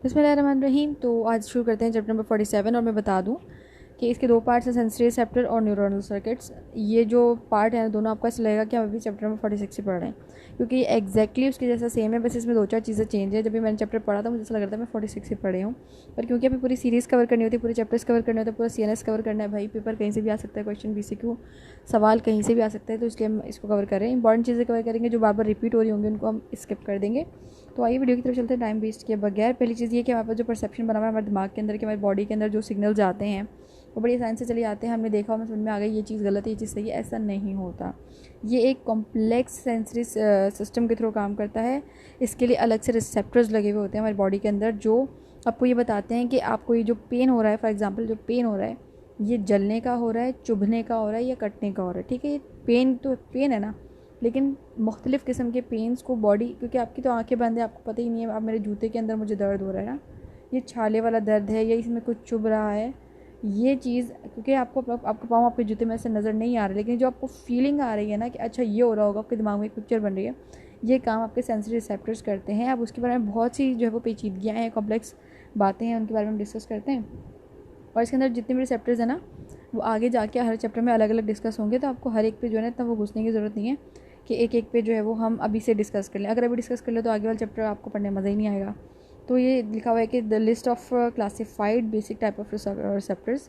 बिस्मिल्लाहिर्रहमानिर्रहीम। तो आज शुरू करते हैं चैप्टर नंबर 47 और मैं बता दूं कि इसके दो पार्ट्स हैं, सेंसरी रिसेप्टर और न्यूरोनल सर्किट्स। ये जो पार्ट है दोनों आपको ऐसा लगेगा कि हम अभी चैप्टर नंबर 46 से पढ़ रहे हैं, क्योंकि ये एग्जैक्टली उसके जैसा सेम है, बस इसमें दो चार चीज़ें चेंज है। जब भी मैंने चैप्टर पढ़ा था मुझे ऐसा लग रहा था मैं 46 से पढ़े हूँ, पर क्योंकि अभी पूरी सीरीज़ कवर करनी होती है, पूरे चैप्टर्स कवर करने होते हैं, पूरा CNS कवर करना है भाई। पेपर कहीं से भी आ सकता है, क्वेश्चन BCQ सवाल कहीं से भी आ सकता है, तो इसलिए हम इसको कवर कर रहे हैं। इंपॉर्टेंट चीज़ें कवर करेंगे, जो बार बार रिपीट हो रही होंगी उनको हम स्किप कर देंगे। तो आइए वीडियो की तरफ चलते हैं टाइम वेस्ट किए बगैर। पहली चीज़ ये कि हमारे पास जो परसेप्शन बना हुआ है हमारे दिमाग के अंदर, कि हमारी बॉडी के अंदर जो सिग्नल्स आते हैं वो बड़ी आसानी से चले जाते हैं। हमने देखा, हमें समझ में आ गई ये चीज़ गलत है, ये चीज़ सही है, ऐसा नहीं होता। ये एक कॉम्प्लेक्स सेंसरी सिस्टम के थ्रू काम करता है। इसके लिए अलग से रिसेप्टर्स लगे हुए होते हैं हमारी बॉडी के अंदर, जो आपको ये बताते हैं कि आपको ये जो पेन हो रहा है, फॉर एग्जाम्पल जो पेन हो रहा है, ये जलने का हो रहा है, चुभने का हो रहा है या कटने का हो रहा है। ठीक है, ये पेन तो पेन है ना, लेकिन मुख्तलिफ़ किस्म के पेन्स को बॉडी, क्योंकि आपकी तो आंखें बंद है, आपको पता ही नहीं है आप मेरे जूते के अंदर मुझे दर्द हो रहा है ना, ये छाले वाला दर्द है या इसमें कुछ चुभ रहा है, ये चीज़ क्योंकि आपको पाँव आपके जूते में ऐसे नज़र नहीं आ रहा, लेकिन जो आपको फीलिंग आ रही है ना कि अच्छा ये हो रहा होगा, आपके दिमाग में एक पिक्चर बन रही है, ये काम आपके सेंसरी रिसेप्टर्स करते हैं। अब उसके बारे में बहुत सी जो है वो पेचीदगियाँ हैं, कॉम्प्लेक्स बातें हैं, उनके बारे में हम डिस्कस करते हैं। और इसके अंदर जितने भी रिसेप्टर्स हैं ना, वो आगे जाके हर चैप्टर में अलग अलग डिस्कस होंगे, तो आपको हर एक पे जो है ना इतना वो घुसने की ज़रूरत नहीं है कि एक एक पे जो है वो हम अभी से डिस्कस कर लें। अगर अभी डिस्कस कर ले तो आगे वाला चैप्टर आपको पढ़ने में मज़ा ही नहीं आएगा। तो ये लिखा हुआ है कि the list of classified basic type of receptors.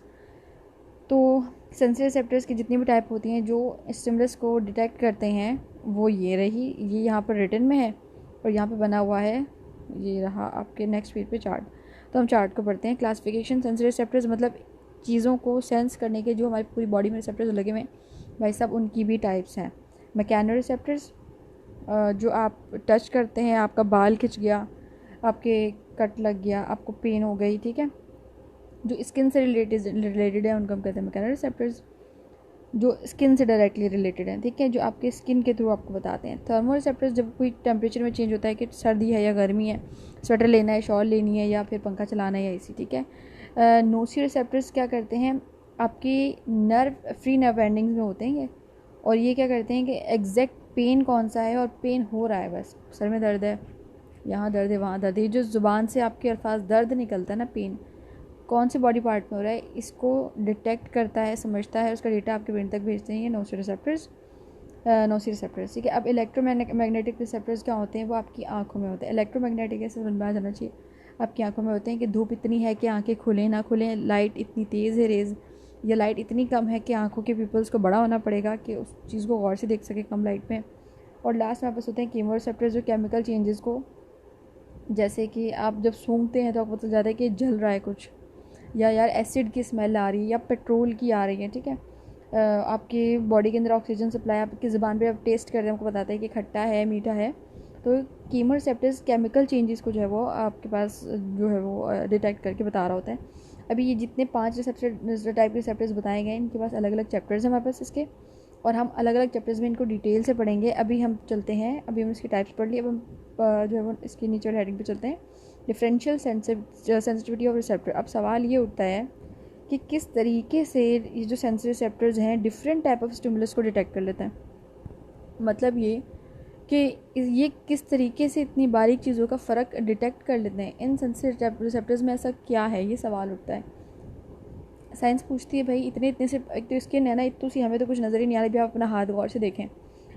तो सेंसरी रिसेप्टर्स की जितनी भी टाइप होती हैं जो स्टिमुलस को डिटेक्ट करते हैं, वो ये रही, ये यहाँ पर रिटन में है और यहाँ पे बना हुआ है, ये रहा आपके नेक्स्ट पेज पे चार्ट। तो हम चार्ट को पढ़ते हैं। क्लासिफिकेशन सेंसरी रिसेप्टर्स मतलब चीज़ों को सेंस करने के जो हमारी पूरी बॉडी में रिसेप्टर्स लगे हुए हैं भाई साहब, उनकी भी टाइप्स हैं। मैकेनो रिसेप्टर्स, जो आप टच करते हैं, आपका बाल खिंच गया, आपके कट लग गया, आपको पेन हो गई, ठीक है, जो स्किन से रिलेटेड है उनको हम कहते हैं मैकेनो रिसेप्टर्स, जो स्किन से डायरेक्टली रिलेटेड है, ठीक है, जो आपके स्किन के थ्रू आपको बताते हैं। थर्मो रिसेप्टर्स, जब कोई टेम्परेचर में चेंज होता है कि सर्दी है या गर्मी है, स्वेटर लेना है, शॉल लेनी है, या फिर पंखा चलाना है या AC, ठीक है। नोसी रिसेप्टर्स क्या करते हैं, आपकी नर्व फ्री नर्व एंडिंग्स में होते हैं ये, और ये क्या करते हैं कि एग्जैक्ट पेन कौन सा है और पेन हो रहा है, बस सर में दर्द है, यहाँ दर्द है, वहाँ दर्द है, जो ज़ुबान से आपके अल्फाज दर्द निकलता है ना, पेन कौन से बॉडी पार्ट में हो रहा है, इसको डिटेक्ट करता है, समझता है, उसका डेटा आपके ब्रेन तक भेजते हैं ये नोसी रिसेप्टर्स, ठीक है। अब इलेक्ट्रोमैग्नेटिक रिसेप्टर्स क्या होते हैं, वो आपकी आंखों में होते हैं। इलेक्ट्रोमैग्नेटिक ऐसे समझ में आ जाना चाहिए, आपकी आंखों में होते हैं कि धूप इतनी है कि आंखें खुलें ना खुलें, लाइट इतनी तेज़ है रेज़, या लाइट इतनी कम है कि आंखों के पिपल्स को बड़ा होना पड़ेगा कि उस चीज़ को गौर से देख सके कम लाइट में। और लास्ट में आपस होते हैं कीमो रिसेप्टर्स, जो केमिकल चेंजेस को, जैसे कि आप जब सूंघते हैं तो आपको पता चल जाता है कि जल रहा है कुछ, या यार एसिड की स्मेल आ रही है या पेट्रोल की आ रही है, ठीक है। आपकी बॉडी के अंदर ऑक्सीजन सप्लाई आपकी ज़ुबान पे आप टेस्ट करते हैं, आपको बताता है कि खट्टा है, मीठा है। तो कीमो रिसेप्टर्स केमिकल चेंजेस को जो है वो आपके पास जो है वो डिटेक्ट करके बता रहा होता है। अभी ये जितने 5 रिसेप्टर टाइप रिसेप्टर्स बताए गए, इनके पास अलग अलग चैप्टर्स हैं हमारे पास इसके, और हम अलग अलग चैप्टर्स में इनको डिटेल से पढ़ेंगे। अभी हम चलते हैं, अभी हम इसकी टाइप्स पढ़ लिए, अब हम जो है वो इसकी नीचे वाली हेडिंग पे चलते हैं, डिफरेंशियल सेंसिटिविटी ऑफ रिसेप्टर। अब सवाल ये उठता है कि किस तरीके से ये जो सेंसरी रिसेप्टर्स हैं डिफरेंट टाइप ऑफ स्टिमुलस को डिटेक्ट कर लेते हैं। मतलब ये कि ये किस तरीके से इतनी बारीक चीज़ों का फ़र्क डिटेक्ट कर लेते हैं। इन सेंसरी रिसेप्टर्स में ऐसा क्या है, ये सवाल उठता है। साइंस पूछती है भाई इतने से, एक तो स्किन है ना, इतनी सी हमें तो कुछ नज़र ही नहीं आ रही, भी आप अपना हाथ गौर से देखें,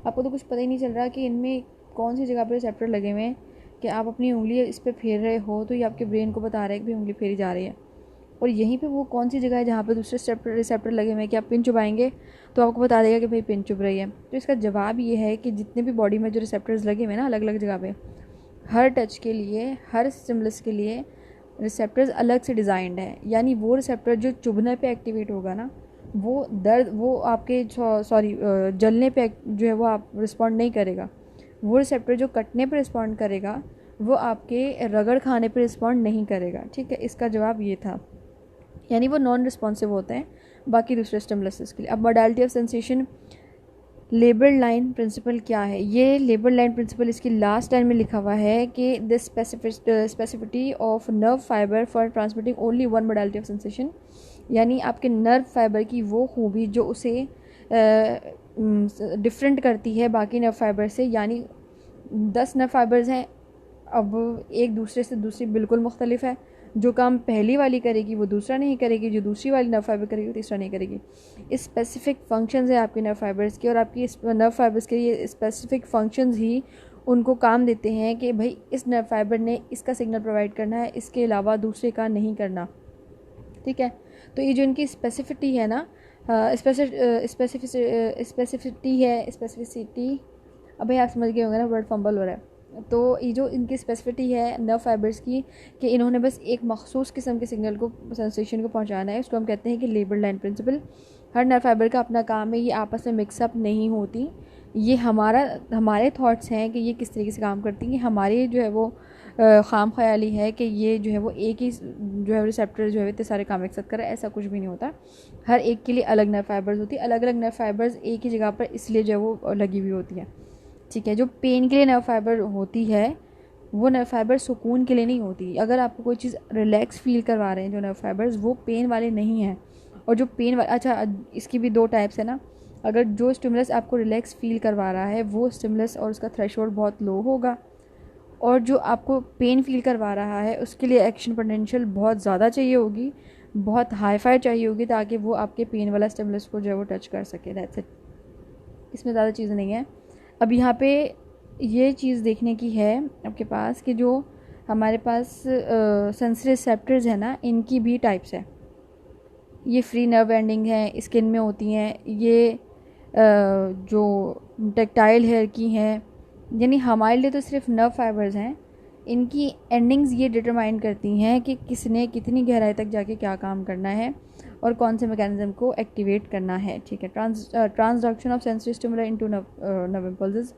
आपको तो कुछ पता ही नहीं चल रहा कि इनमें कौन सी जगह पर रिसेप्टर लगे हुए हैं, कि आप अपनी उंगली इस पर फेर रहे हो तो ये आपके ब्रेन को बता रहा है कि भाई उंगली फेरी जा रही है, और यहीं पे वो कौन सी जगह है जहाँ पे दूसरे रिसेप्टर लगे हुए हैं कि आप पिन चुभाएंगे तो आपको बता देगा कि भाई पिन चुभ रही है। तो इसका जवाब ये है कि जितने भी बॉडी में जो रिसेप्टर्स लगे हुए हैं ना अलग अलग जगह पे, हर टच के लिए, हर स्टिमुलस के लिए रिसेप्टर्स अलग से डिज़ाइंड है। यानी वो रिसेप्टर जो चुभने पे एक्टिवेट होगा ना, वो दर्द, वो आपके जलने पे जो है वो आप रिस्पॉन्ड नहीं करेगा। वो रिसेप्टर जो कटने पे रिस्पॉन्ड करेगा, वो आपके रगड़ खाने पे रिस्पॉन्ड नहीं करेगा, ठीक है। इसका जवाब ये था, यानी वो नॉन रिस्पॉन्सिव होते हैं बाकी दूसरे स्टिमुलसेस के लिए। अब modality of sensation, label line principle क्या है, ये लेबल लाइन प्रिंसिपल इसकी लास्ट लाइन में लिखा हुआ है कि the specificity of nerve fibre for transmitting only one modality of sensation, यानी आपके नर्व फाइबर की वो खूबी जो उसे डिफरेंट करती है बाकी नर्व फाइबर से। यानी 10 नर्व फाइबर्स हैं, अब एक दूसरे से दूसरी बिल्कुल मुख्तलिफ है। जो काम पहली वाली करेगी वो दूसरा नहीं करेगी, जो दूसरी वाली नर्व फाइबर करेगी वो तीसरा नहीं करेगी। स्पेसिफिक फंक्शंस है आपके नर्व फाइबर्स के, और आपकी नर्व फाइबर्स के ये स्पेसिफिक फंक्शंस ही उनको काम देते हैं कि भाई इस नर्व फाइबर ने इसका सिग्नल प्रोवाइड करना है, इसके अलावा दूसरे का नहीं करना। ठीक है, तो ये जो इनकी स्पेसिफिटी है ना, स्पेसिफिसिटी, अब भाई आप समझ गए होंगे ना, वर्ड फंबल हो रहा है। तो ये जो इनकी स्पेसिफिटी है नर्व फाइबर्स की, कि इन्होंने बस एक मखसूस किस्म के सिग्नल को, सेंसेशन को पहुंचाना है, उसको हम कहते हैं कि लेबल लाइन प्रिंसिपल। हर नर्व फाइबर का अपना काम है, ये आपस में मिक्सअप नहीं होती। ये हमारे थॉट्स हैं कि ये किस तरीके से काम करती हैं, हमारी जो है वो खाम ख्याली है कि ये जो है वो एक ही जो है रिसेप्टर जो है इतने सारे काम एक साथ करे, ऐसा कुछ भी नहीं होता। हर एक के लिए अलग नर्व फाइबर्स होती है, अलग अलग नर्व फाइबर्स एक ही जगह पर इसलिए जो है वो लगी हुई होती है। ठीक है, जो पेन के लिए नर्व फाइबर होती है वो नर्व फाइबर सुकून के लिए नहीं होती। अगर आपको कोई चीज़ रिलैक्स फील करवा रहे हैं जो नर्व फाइबर्स, वो पेन वाले नहीं हैं। और जो पेन वाले, अच्छा इसकी भी दो टाइप्स है ना, अगर जो स्टिमुलस आपको रिलैक्स फील करवा रहा है वो स्टिमुलस और उसका थ्रेशोल्ड बहुत लो होगा, और जो आपको पेन फील करवा रहा है उसके लिए एक्शन पोटेंशियल बहुत ज़्यादा चाहिए होगी, बहुत हाई फाई चाहिए होगी, ताकि वो आपके पेन वाला स्टिमुलस को जो है वो टच कर सके। दैट्स इट, इसमें ज़्यादा चीज़ें नहीं है। अब यहाँ पे ये चीज़ देखने की है आपके पास कि जो हमारे पास सेंसरी रिसेप्टर्स है ना, इनकी भी टाइप्स है। ये फ्री नर्व एंडिंग है, स्किन में होती हैं, ये जो टेक्टाइल हेयर की हैं, यानी हमारे लिए तो सिर्फ नर्व फाइबर्स हैं। इनकी एंडिंग्स ये डिटरमाइन करती हैं कि किसने कितनी गहराई तक जाके क्या काम करना है और कौन से मैकेनिज्म को एक्टिवेट करना है। ठीक है, transduction of sensory स्टिमुलर into nerve impulses,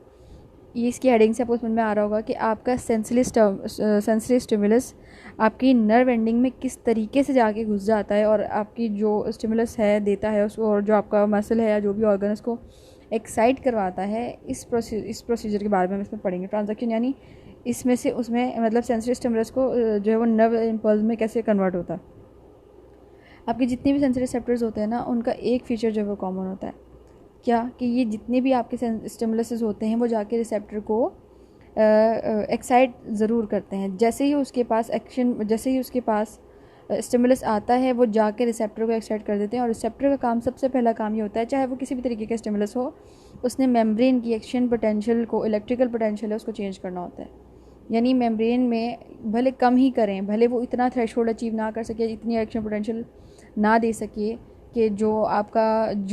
ये इसकी हेडिंग से आपको समझ में आ रहा होगा कि आपका सेंसरी स्टिमुलस आपकी नर्व एंडिंग में किस तरीके से जाके घुस जाता है, और आपकी जो स्टिमुलस है देता है उसको, और जो आपका मसल है या जो भी ऑर्गन उसको एक्साइट करवाता है, इस प्रोसीजर के बारे में हम इसमें पढ़ेंगे। ट्रांजैक्शन यानी इसमें से उसमें मतलब सेंसरी स्टिमुलस को जो है वो नर्व इम्पल्स में कैसे कन्वर्ट होता है। आपके जितने भी सेंसरी रिसेप्टर्स होते हैं ना, उनका एक फीचर जो है वो कॉमन होता है, क्या कि ये जितने भी आपके स्टिमुलसेस होते हैं वो जाके रिसेप्टर को एक्साइट ज़रूर करते हैं। जैसे ही उसके पास स्टिमुलस आता है वो जाके रिसेप्टर को एक्साइट कर देते हैं, और रिसेप्टर का काम, सबसे पहला काम ये होता है, चाहे वो किसी भी तरीके का स्टिमुलस हो, उसने मेम्ब्रेन की एक्शन पोटेंशियल को, इलेक्ट्रिकल पोटेंशियल है उसको चेंज करना होता है। यानी मेम्ब्रेन में भले कम ही करें, भले वो इतना थ्रेशोल्ड अचीव ना कर सके, इतनी एक्शन पोटेंशियल ना दे सके कि जो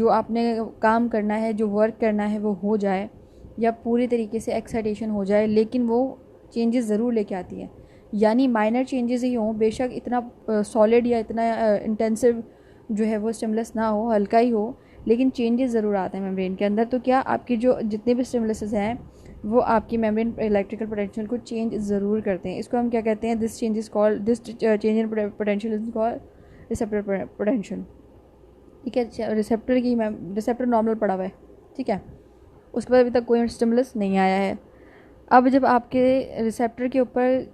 आपने काम करना है, जो वर्क करना है वो हो जाए, या पूरी तरीके से एक्साइटेशन हो जाए, लेकिन वो चेंजेस ज़रूर लेके आती है। यानी माइनर चेंजेस ही हों, बेशक इतना सॉलिड या इतना इंटेंसिव जो है वो स्टिमुलस ना हो, हल्का ही हो, लेकिन चेंजेस ज़रूर आते हैं मेम्ब्रेन के अंदर। तो क्या आपकी जो जितने भी स्टिमुलसेस हैं वो आपकी मेम्ब्रेन इलेक्ट्रिकल पोटेंशियल को चेंज ज़रूर करते हैं। इसको हम क्या कहते हैं, this change in potential is called receptor potential. ठीक है, रिसेप्टर नॉर्मल पड़ा हुआ है, ठीक है, उसके बाद अभी तक कोई स्टिमुलस नहीं आया है। अब जब आपके रिसेप्टर के ऊपर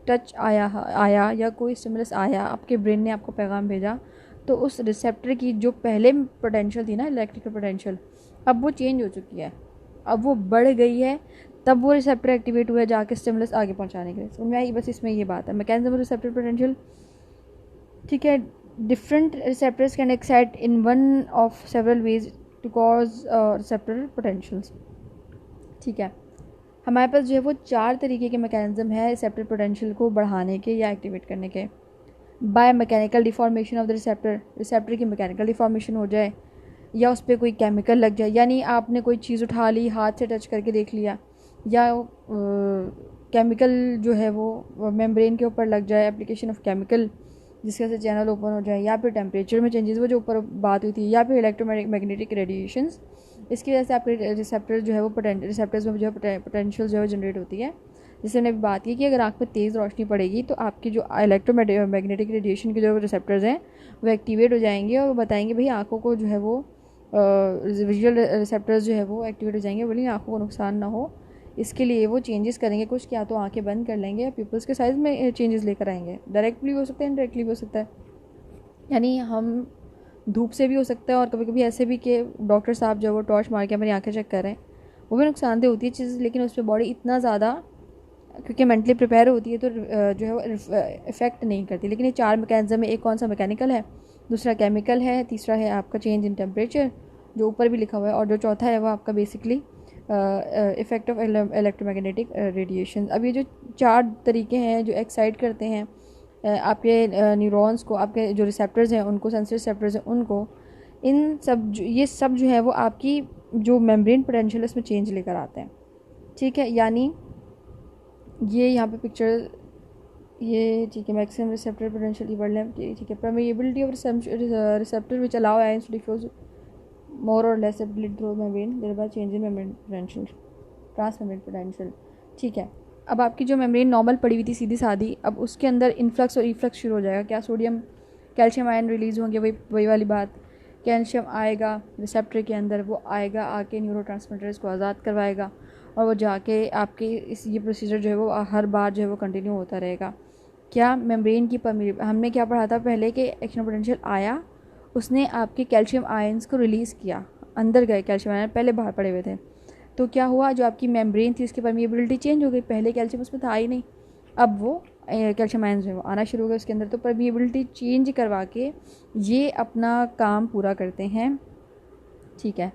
टच आया या कोई स्टिमुलस आया, आपके ब्रेन ने आपको पैगाम भेजा, तो उस रिसेप्टर की जो पहले पोटेंशियल थी ना, इलेक्ट्रिकल पोटेंशियल, अब वो चेंज हो चुकी है, अब वो बढ़ गई है, तब वो रिसेप्टर एक्टिवेट हुआ है जाके स्टिमुलस आगे पहुंचाने के लिए। समझ में आई? बस इसमें ये बात है, मैकेनिज्म रिसेप्टर पोटेंशियल। ठीक है, different receptors can excite in one of several ways to cause receptor potentials। ठीक है, हमारे पास जो है वो 4 तरीके के मैकेनिज्म है रिसेप्टर पोटेंशियल को बढ़ाने के या एक्टिवेट करने के। By mechanical deformation of the receptor की मैकेनिकल डिफॉर्मेशन हो जाए, या उस पर कोई केमिकल लग जाए, यानी आपने कोई चीज़ उठा ली, हाथ से टच करके देख लिया, या केमिकल जो है वो मेम्ब्रेन के ऊपर लग जाए, एप्लीकेशन ऑफ केमिकल जिसके से चैनल ओपन हो जाए, या फिर टेम्परेचर में चेंजेस, वो जो ऊपर बात हुई थी, या फिर इलेक्ट्रोमैग्नेटिक रेडिएशंस, इसकी वजह से आपके रिसेप्टर जो है वो रिसेप्टर्स में जो है पोटेंशियल जो है जनरेट होती है। जिससे हमने बात की कि अगर आँख पर तेज़ रोशनी पड़ेगी तो आपकी जो इलेक्ट्रोमैग्नेटिक रेडिएशन के जो रिसेप्टर्स हैं वो एक्टिवेट हो जाएंगे, और वो बताएंगे भाई आँखों को जो है वो विजुअल रिसेप्टर्स जो है वो एक्टिवेट हो जाएंगे, बोलिए आँखों को नुकसान ना हो, इसके लिए वो चेंजेस करेंगे कुछ, क्या तो आंखें बंद कर लेंगे या पिपल्स के साइज़ में चेंजेस लेकर आएंगे। डायरेक्टली हो सकता है, इनडायरेक्टली भी हो सकता है, यानी हम धूप से भी हो सकता है, और कभी कभी ऐसे भी कि डॉक्टर साहब जो वो टॉर्च मार के हमारी आंखें चेक कर रहे हैं, वो भी नुकसानदेह होती है चीज़, लेकिन उस पर बॉडी इतना ज़्यादा क्योंकि मेंटली प्रिपेयर होती है तो जो है वो इफ़ेक्ट नहीं करती। लेकिन ये 4 मैकेनिज़्म में एक कौन सा मैकेनिकल है, दूसरा केमिकल है, तीसरा है आपका चेंज इन टेम्परेचर जो ऊपर भी लिखा हुआ है, और जो चौथा है वो आपका basically effect of electromagnetic radiation. अब ये जो 4 तरीके हैं जो एक्साइट करते हैं आपके न्यूरॉन्स को, आपके जो रिसेप्टर्स हैं उनको, सेंसरी रिसेप्टर्स हैं उनको, इन सब ये सब जो है वो आपकी जो मेम्ब्रेन पोटेंशियल है उसमें चेंज लेकर आते हैं। ठीक है, यानी ये यहाँ पे पिक्चर ये ठीक है, मैक्सिमम रिसेप्टर पोटेंशियल की वर्ड ठीक है, permeability of receptor which allow ions to diffuse more और less ability through membrane thereby change in membrane potential, trans membrane potential. ठीक है, अब आपकी जो मेम्ब्रेन नॉर्मल पड़ी हुई थी सीधी सादी, अब उसके अंदर इन्फ्लक्स और रिफ्लक्स शुरू हो जाएगा। क्या, सोडियम कैल्शियम आयन रिलीज़ होंगे, वही वाली बात। कैल्शियम आएगा रिसेप्टर के अंदर, वो आएगा आके न्यूरोट्रांसमीटर्स को आज़ाद करवाएगा और वो जाके आपके ये प्रोसीजर जो है वो हर बार जो है वो कंटिन्यू होता रहेगा। क्या, मेम्ब्रेन की हमने क्या पढ़ा था पहले कि एक्शन पोटेंशियल आया, उसने आपके कैल्शियम आयंस को रिलीज़ किया, अंदर गए कैल्शियम आयन, पहले बाहर पड़े हुए थे। तो क्या हुआ, जो आपकी मेम्ब्रेन थी उसकी परमिएबिलिटी चेंज हो गई, पहले कैल्शियम उसमें था ही नहीं, अब वो कैल्शियम आयंस जो है वो आना शुरू हो गया उसके अंदर। तो परमिएबिलिटी चेंज करवा के ये अपना काम पूरा करते हैं। ठीक है,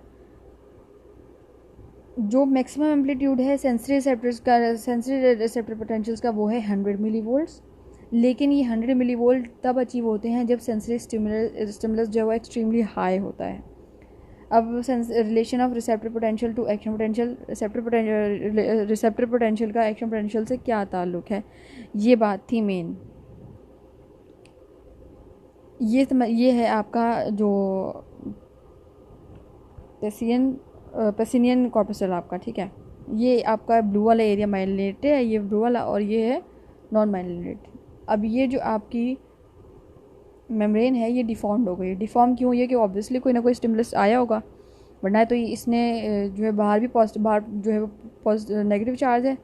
जो मैक्सिमम एम्पलीट्यूड है सेंसरी रिसेप्टर्स का, सेंसरी रिसेप्टर पोटेंशियल्स का, वो है 100 मिली वोल्ट्स। लेकिन ये 100 मिली वोल्ट तब अचीव होते हैं जब सेंसरी स्टिमुलस जो है वो एक्सट्रीमली हाई होता है। अब relation of receptor potential to action potential, receptor potential का एक्शन पोटेंशियल से क्या ताल्लुक है, ये बात थी मेन। ये है आपका जो पेसिनियन कॉर्पसल आपका। ठीक है, ये आपका ब्लू वाला एरिया माइलिनेटेड है, ये ब्लू वाला, और ये है नॉन माइलिनेटेड। अब ये जो आपकी मेम्ब्रेन है ये डिफॉर्म्ड हो गई। डिफॉर्म क्यों हुई है कि ऑब्वियसली कोई ना कोई स्टिमुलस आया होगा, वरना तो इसने जो है बाहर भी पॉजिटिव, बाहर जो है वो नेगेटिव चार्ज है,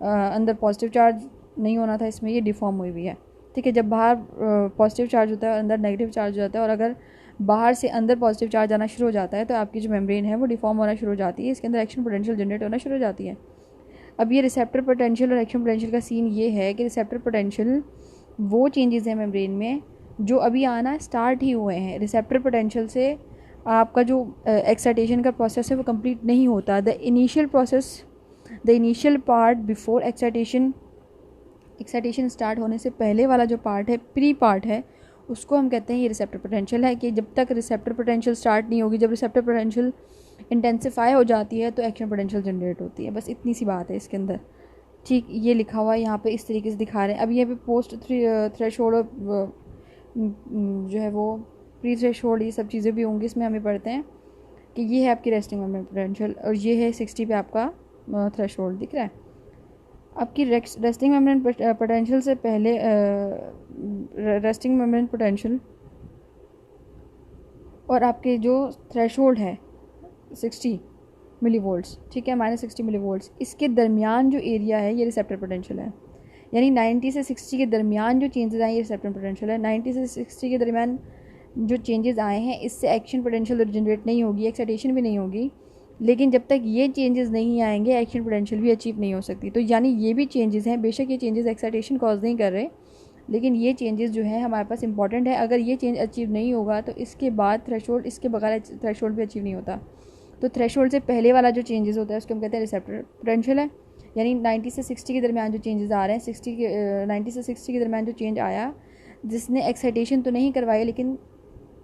अंदर पॉजिटिव चार्ज नहीं होना था, इसमें ये डिफॉर्म हुई हुई है। ठीक है, जब बाहर पॉजिटिव चार्ज होता है अंदर नेगेटिव चार्ज हो जाता है, और अगर बाहर से अंदर पॉजिटिव चार्ज आना शुरू हो जाता है तो आपकी जो मेम्ब्रेन है वो डिफॉर्म होना शुरू हो जाती है, इसके अंदर एक्शन पोटेंशियल जनरेट होना शुरू हो जाती है। अब ये रिसेप्टर पोटेंशियल और एक्शन पोटेंशियल का सीन ये है कि रिसेप्टर पोटेंशियल वो चेंजेस हैं मेम्ब्रेन में जो अभी आना स्टार्ट ही हुए हैं। रिसेप्टर पोटेंशियल से आपका जो एक्साइटेशन का प्रोसेस है वो कंप्लीट नहीं होता। The initial process, the initial part before excitation start होने से पहले वाला जो पार्ट है, प्री पार्ट है, उसको हम कहते हैं ये रिसेप्टर पोटेंशियल है। कि जब तक रिसेप्टर पोटेंशियल स्टार्ट नहीं होगी, जब रिसेप्टर पोटेंशियल इंटेंसिफाई हो जाती है तो एक्शन पोटेंशियल जनरेट होती है। बस इतनी सी बात है इसके अंदर। ठीक, ये लिखा हुआ है यहाँ पे इस तरीके से दिखा रहे हैं। अब ये पे पोस्ट थ्रेशोल्ड जो है वो प्री थ्रेशोल्ड, ये सब चीज़ें भी होंगी इसमें, हमें पढ़ते हैं कि ये है आपकी रेस्टिंग मेम्ब्रेन पोटेंशियल और ये है 60 पे आपका थ्रेशोल्ड दिख रहा है। आपकी रेस्टिंग मेम्ब्रेन पोटेंशियल से पहले रेस्टिंग मेम्ब्रेन पोटेंशियल और आपके जो थ्रेशोल्ड है 60 मिली वोल्ट्स, ठीक है, -60 मिली वोल्ट्स, इसके दरमियान जो एरिया है ये रिसेप्टर पोटेंशियल है। यानी 90 से 60 के दरमियान जो चेंजेस आए ये रिसेप्टर पोटेंशियल है। 90 से 60 के दरमियान जो चेंजेस आए हैं इससे एक्शन पोटेंशियल जनरेट नहीं होगी, एक्साइटेशन भी नहीं होगी। लेकिन जब तक ये चेंजेस नहीं आएंगे एक्शन पोटेंशियल भी अचीव नहीं हो सकती। तो यानी ये भी चेंजेस हैं, बेशक ये चेंजेस एक्साइटेशन कॉज नहीं कर रहे, लेकिन ये चेंजेस जो है हमारे पास इंपॉर्टेंट है। अगर ये चेंज अचीव नहीं होगा तो इसके बाद थ्रेशोल्ड, इसके बगैर थ्रेशोल्ड भी अचीव नहीं होता। तो थ्रेशोल्ड से पहले वाला जो चेंजेस होता है उसको हम कहते हैं रिसेप्टर पोटेंशियल है। यानी 90 से 60 के दरमियान जो चेंजेस आ रहे हैं, 90 से 60 के दरमियान जो चेंज आया जिसने एक्साइटेशन तो नहीं करवाई, लेकिन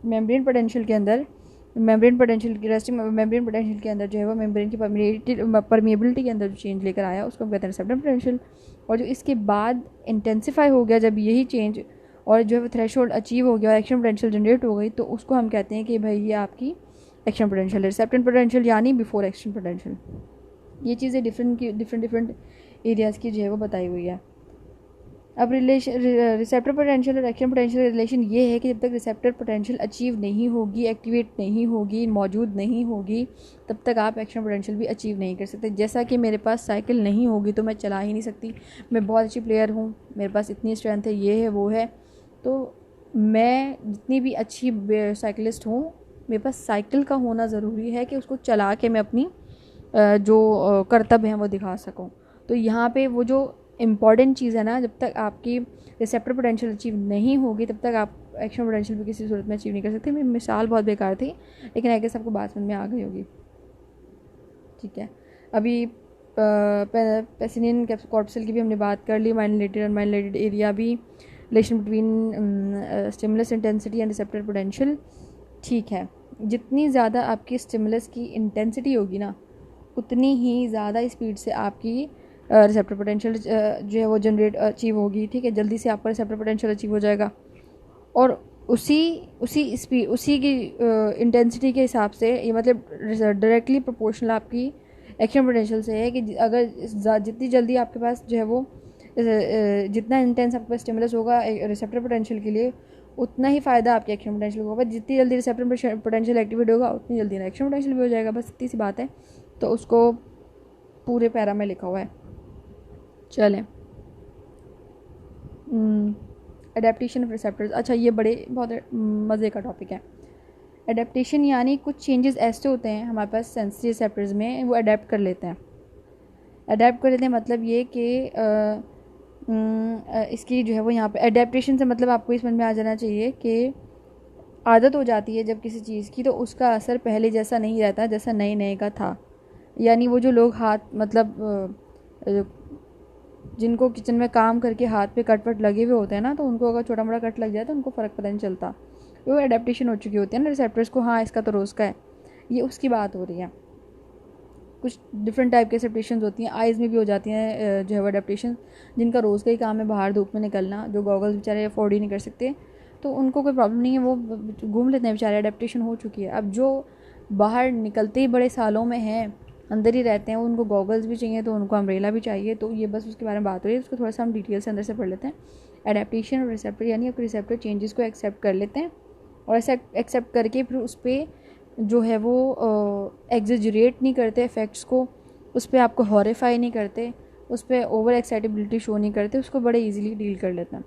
मेम्ब्रेन पोटेंशियल के अंदर, मेम्ब्रेन पोटेंशियल की रेस्टिंग मेम्ब्रेन पोटेंशियल के अंदर जो है वो मेम्ब्रेन की परमिएबिलिटी के अंदर जो चेंज लेकर आया उसको हम कहते हैं रिसेप्टर पोटेंशियल। और जो इसके बाद इंटेंसिफाई हो गया जब यही चेंज और जो है वो थ्रेशोल्ड अचीव हो गया और एक्शन पोटेंशियल जनरेट हो गई, तो उसको हम कहते हैं कि भाई ये आपकी एक्शन पोटेंशियल है। रिसेप्टर पोटेंशियल यानी बिफोर एक्शन पोटेंशियल। ये चीज़ें डिफरेंट एरियाज़ की जो है वो बताई हुई है। अब रिसेप्टर पोटेंशियल और एक्शन पोटेंशियल रिलेशन ये है कि जब तक रिसेप्टर पोटेंशियल अचीव नहीं होगी, एक्टिवेट नहीं होगी, मौजूद नहीं होगी, तब तक आप एक्शन पोटेंशियल भी अचीव नहीं कर सकते। जैसा कि मेरे पास साइकिल नहीं होगी तो मैं चला ही नहीं सकती। मैं बहुत अच्छी प्लेयर हूँ, मेरे पास इतनी स्ट्रेंथ है, ये है वो है, तो मैं जितनी भी अच्छी साइकिलिस्ट हूँ, मेरे पास साइकिल का होना ज़रूरी है कि उसको चला के मैं अपनी जो कर्तव्य हैं वो दिखा सकूँ। तो यहाँ पे वो जो इम्पॉर्टेंट चीज़ है ना, जब तक आपकी रिसेप्टर पोटेंशियल अचीव नहीं होगी तब तक आप एक्शन पोटेंशियल भी किसी सूरत में अचीव नहीं कर सकते। मेरी मिसाल बहुत बेकार थी, लेकिन आई गेस आपको बात समझ में आ गई होगी। ठीक है, अभी पेसिनियन कॉर्टिसल की भी हमने बात कर ली, माइलिनेटेड और माइलिनेटेड एरिया भी, relation between stimulus intensity and receptor potential. ठीक है, जितनी ज़्यादा आपकी स्टिमुलस की इंटेंसिटी होगी ना, उतनी ही ज़्यादा स्पीड से आपकी रिसेप्टर पोटेंशियल जो है वो जनरेट अचीव होगी। ठीक है, जल्दी से आपका रिसेप्टर पोटेंशियल अचीव हो जाएगा, और उसी उसी स्पीड उसी की इंटेंसिटी के हिसाब से, ये मतलब डायरेक्टली प्रोपोर्शनल आपकी एक्शन पोटेंशियल से है कि अगर जितनी जल्दी आपके पास जो है वो जितना इंटेंस आपके पास स्टिमुलस होगा रिसेप्टर पोटेंशियल के लिए, उतना ही फ़ायदा आपके एक्शन पोटेंशियल को होगा। जितनी जल्दी रिसेप्टर पोटेंशियल एक्टिवेट होगा उतनी जल्दी एक्शन पोटेंशियल भी हो जाएगा। बस इतनी सी बात है, तो उसको पूरे पैरा में लिखा हुआ है। चलें, एडेप्टेशन ऑफ रिसेप्टर्स। अच्छा, ये बड़े बहुत मज़े का टॉपिक है। एडेप्टेशन यानी कुछ चेंजेस ऐसे होते हैं हमारे पास सेंसरी रिसेप्टर्स में, वो अडेप्ट कर लेते हैं। अडेप्ट कर लेते हैं मतलब ये कि इसकी जो है वो यहाँ पे एडेप्टेशन से मतलब आपको समझ में आ जाना चाहिए कि आदत हो जाती है जब किसी चीज़ की, तो उसका असर पहले जैसा नहीं रहता जैसा नए नए का था। यानी वो जो लोग हाथ मतलब जिनको किचन में काम करके हाथ पे कट वट लगे हुए होते हैं ना, तो उनको अगर छोटा मोटा कट लग जाए तो उनको फ़र्क पता नहीं चलता। वो एडेप्टेशन हो चुकी होती है ना रिसेप्टर्स को, हाँ इसका तो रोज़ का है, ये उसकी बात हो रही है। कुछ डिफरेंट टाइप के एडेप्टेशन होती हैं, आइज़ में भी हो जाती हैं जो है वो एडेप्टेशन, जिनका रोज़ का ही काम है बाहर धूप में निकलना, जो गॉगल्स बेचारे अफोर्ड ही नहीं कर सकते, तो उनको कोई प्रॉब्लम नहीं है, वो घूम लेते हैं बेचारे, एडेप्टेशन हो चुकी है। अब जो बाहर निकलते ही बड़े सालों में हैं, अंदर ही रहते हैं, उनको गॉगल्स भी चाहिए, तो उनको अम्ब्रेला भी चाहिए, तो ये बस उसके बारे में बात हो रही है। उसको थोड़ा सा हम डिटेल से अंदर से पढ़ लेते हैं। एडेप्टेशन और रिसेप्टर, यानी आपके रिसेप्टर चेंजेस को एक्सेप्ट कर लेते हैं, और ऐसा एक्सेप्ट करके फिर उस पर जो है वो एग्जेजरेट नहीं करते इफ़ेक्ट्स को, उस पर आपको हॉरिफाई नहीं करते, उस पर ओवर एक्साइटेबिलिटी शो नहीं करते, उसको बड़े इजीली डील कर लेते हैं।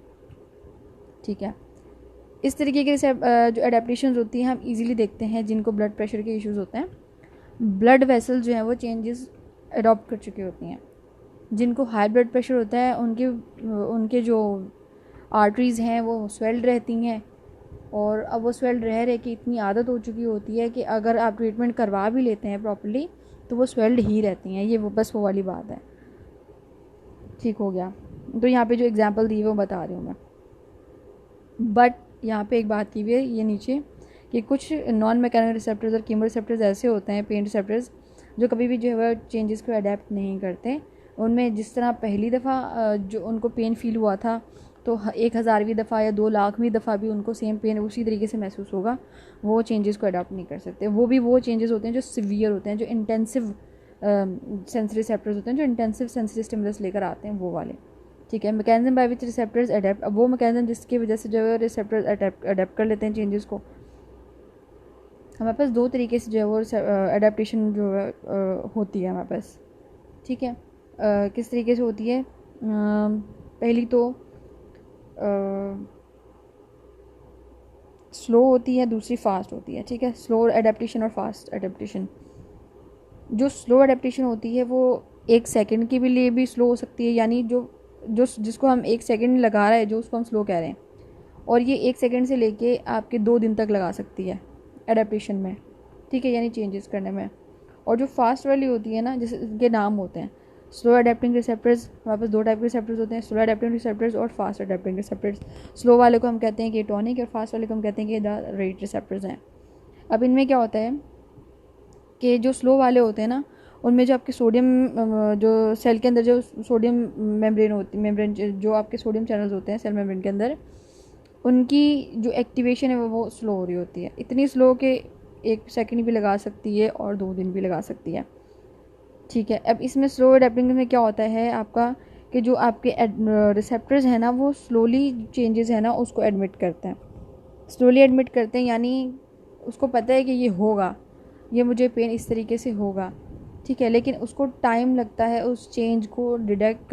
ठीक है, इस तरीके के जो एडेप्टेशन होती हैं हम इजीली देखते हैं जिनको ब्लड प्रेशर के इश्यूज़ होते हैं। ब्लड वेसल जो है वो चेंजेस अडॉप्ट कर चुकी होती हैं। जिनको हाई ब्लड प्रेशर होता है उनके जो आर्टरीज़ हैं वो स्वेल्ड रहती हैं, और अब वो स्वेल्ड रह के इतनी आदत हो चुकी होती है कि अगर आप ट्रीटमेंट करवा भी लेते हैं प्रॉपर्ली तो वो स्वेल्ड ही रहती हैं। ये वो बस वो वाली बात है। ठीक हो गया, तो यहाँ पे जो एग्जांपल दी है वो बता रही हूँ मैं। बट यहाँ पे एक बात की हुई है ये नीचे कि कुछ नॉन मैकेनिकल रिसेप्टर्स और कीमो रिसेप्टर्स ऐसे होते हैं, पेन रिसेप्टर्स, जो कभी भी जो है चेंजेस को अडेप्ट नहीं करते। उनमें जिस तरह पहली दफ़ा जो उनको पेन फील हुआ था, तो 1000वीं दफ़ा या 2,00,000वीं दफ़ा भी उनको सेम पेन उसी तरीके से महसूस होगा, वो चेंजेस को अडॉप्ट नहीं कर सकते। वो भी वो चेंजेस होते हैं जो सीवियर होते हैं, जो इंटेंसिव सेंसरी रिसेप्टर्स होते हैं, जो इंटेंसिव सेंसरी स्टिमुलस लेकर आते हैं, वो वाले। ठीक है, mechanism by which receptors adapt, अब वो मैकेनिज्म जिसकी वजह से जो है रिसेप्टर्स अडेप्ट कर लेते हैं चेंजेस को। हमारे पास दो तरीके से जो है वो अडेप्टेशन जो है होती है हमारे पास। ठीक है, किस तरीके से होती है? पहली तो स्लो होती है, दूसरी फास्ट होती है। ठीक है, स्लो अडेप्टेशन और फास्ट अडेप्टेशन। जो स्लो अडेप्टेशन होती है वो 1 सेकंड के लिए भी स्लो हो सकती है, यानी जिसको हम 1 सेकंड लगा रहे हैं जो उसको हम स्लो कह रहे हैं, और ये 1 सेकंड से लेके आपके 2 दिन तक लगा सकती है एडेप्टेशन में। ठीक है, यानी चेंजेस करने में। और जो फास्ट वाली होती है ना, जिसके नाम होते हैं स्लो अडेप्टिंग रिसेप्टर्स, हमारे पास 2 टाइप के रिसेप्टर्स होते हैं, स्लो अडेप्टिंग रिसेप्टर्स और फास्ट अडेप्टिंग रिसेप्टर्स। स्लो वाले को हम कहते हैं कि टॉनिक, और फास्ट वाले को हम कहते हैं कि द रेट रिसेप्टर्स हैं। अब इनमें क्या होता है कि जो स्लो वाले होते हैं ना, उनमें जो आपके सोडियम जो सेल के अंदर जो सोडियम मेम्ब्रेन जो आपके सोडियम चैनल्स होते हैं सेल मेम्ब्रेन के अंदर, उनकी जो एक्टिवेशन है वो स्लो हो रही होती है, इतनी स्लो कि 1 सेकंड भी लगा सकती है और 2 दिन भी लगा सकती है। ठीक है, अब इसमें स्लो अडेप्टिंग में क्या होता है आपका कि जो आपके रिसेप्टर्स हैं ना, वो स्लोली चेंजेस है ना उसको एडमिट करते हैं, स्लोली एडमिट करते हैं, यानी उसको पता है कि ये होगा, ये मुझे पेन इस तरीके से होगा। ठीक है, लेकिन उसको टाइम लगता है उस चेंज को डिटेक्ट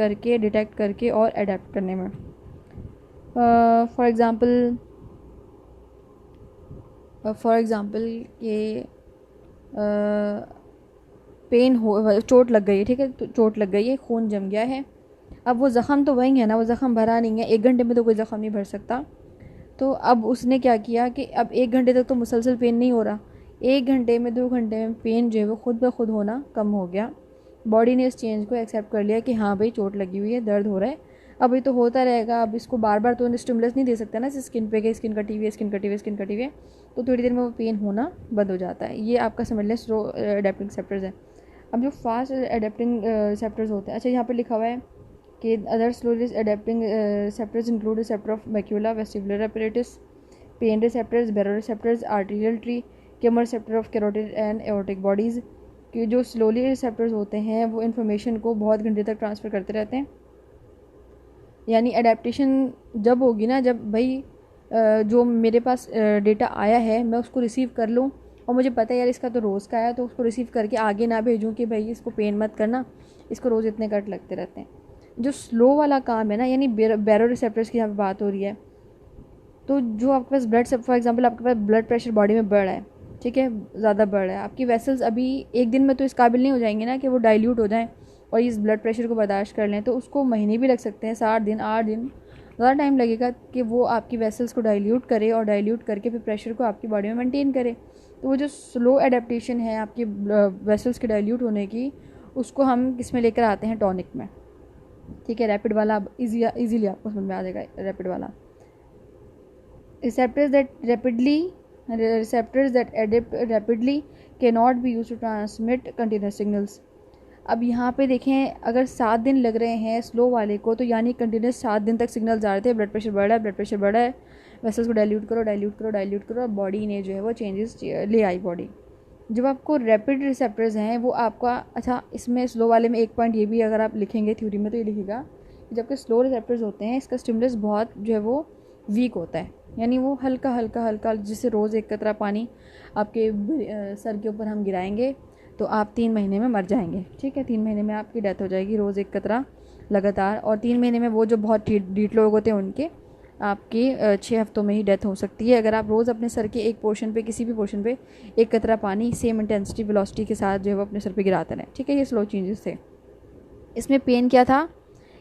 करके और अडेप्ट करने में। फॉर एग्ज़ाम्पल ये पेन हो, चोट लग गई है। ठीक है, तो चोट लग गई है, खून जम गया है, अब वो ज़ख़म तो वहीं है ना, वो ज़ख़म भरा नहीं है, 1 घंटे में तो कोई ज़ख़म नहीं भर सकता। तो अब उसने क्या किया कि अब 1 घंटे तक तो मुसलसल पेन नहीं हो रहा, 1 घंटे में 2 घंटे में पेन जो है वो खुद ब खुद होना कम हो गया। बॉडी ने इस चेंज को एक्सेप्ट कर लिया कि हाँ भाई चोट लगी हुई है, दर्द हो रहा है, अब ये तो होता रहेगा, अब इसको बार बार तो स्टिमुलस नहीं दे सकता ना, स्किन पे के स्किन कटी हुई है, स्किन कटी हुई है, स्किन कटी हुई है, तो थोड़ी देर में वो पेन होना बंद हो जाता है। ये आपका समझ लें स्लो अडेप्टिंग रिसेप्टर्स है। अब जो फास्ट अडेप्टिंग रिसेप्टर्स होते हैं, अच्छा यहाँ पर लिखा हुआ है कि other slowly adapting receptors include receptor of macula, vestibular apparatus, pain receptors, baro receptors, arterial tree, chemo receptor of carotid and aortic bodies. कि जो स्लोली रिसेप्टर्स होते हैं वो इन्फॉर्मेशन को बहुत घंटे तक ट्रांसफ़र करते रहते हैं। यानी अडेप्टेशन जब होगी ना, जब भाई जो मेरे पास डेटा आया है मैं उसको रिसीव कर लूँ और मुझे पता है यार इसका तो रोज़ का आया, तो उसको रिसीव करके आगे ना भेजूँ कि भाई इसको पेन मत करना, इसको रोज़ इतने कट लगते रहते हैं। जो स्लो वाला काम है ना, यानी बैरो रिसेप्टर्स की यहाँ पे बात हो रही है, तो जो आपके पास ब्लड, फॉर एग्जांपल आपके पास ब्लड प्रेशर बॉडी में बढ़ रहा है, ठीक है, ज़्यादा बढ़ रहा है, आपकी वेसल्स अभी एक दिन में तो इस काबिल नहीं हो जाएंगे ना कि वो डाइल्यूट हो जाएं और इस ब्लड प्रेशर को बर्दाश्त कर लें, तो उसको महीने भी लग सकते हैं, 7 दिन 8 दिन ज़्यादा टाइम लगेगा कि वो आपकी वेसल्स को डाइल्यूट करे और डाइल्यूट करके फिर प्रेशर को आपकी बॉडी में मेंटेन करे। तो वो जो स्लो एडेप्टेशन है आपकी वेसल्स के डाइल्यूट होने की, उसको हम किस में लेकर आते हैं, टॉनिक में, ठीक है। रैपिड वाला अब ईजीली आपको समझ में आ जाएगा। रैपिड वाला receptors that adapt rapidly cannot be used to transmit continuous signals। अब यहाँ पे देखें, अगर 7 दिन लग रहे हैं स्लो वाले को, तो यानी कंटिन्यूस 7 दिन तक सिग्नल जा रहे थे, ब्लड प्रेशर बढ़ रहा है, ब्लड प्रेशर बढ़ रहा है, वेसल्स को डाइल्यूट करो डाइल्यूट करो डाइल्यूट करो, बॉडी ने जो है वो चेंजेस ले आई बॉडी। जब आपको रैपिड रिसेप्टर्स हैं वो आपका, अच्छा इसमें स्लो वाले में एक पॉइंट ये भी अगर आप लिखेंगे थ्योरी में तो ये लिखेगा, जबकि स्लो रिसेप्टर्स होते हैं इसका स्टिमुलस बहुत जो है वो वीक होता है, यानी वो हल्का हल्का हल्का, जिससे रोज़ 1 कतरा पानी आपके सर के ऊपर हम गिराएंगे तो आप 3 महीने में मर जाएंगे, ठीक है, 3 महीने में आपकी डेथ हो जाएगी, रोज़ 1 कतरा लगातार। और 3 महीने में वो जो बहुत ढीठ लोग होते हैं उनके आपकी 6 हफ्तों में ही डेथ हो सकती है, अगर आप रोज़ अपने सर के एक पोर्शन पे, किसी भी पोर्शन पे 1 कतरा पानी सेम इंटेंसिटी वेलोसिटी के साथ जो है वो अपने सर पे गिराते रहें, ठीक है। ये स्लो चेंजेस थे। इसमें पेन क्या था,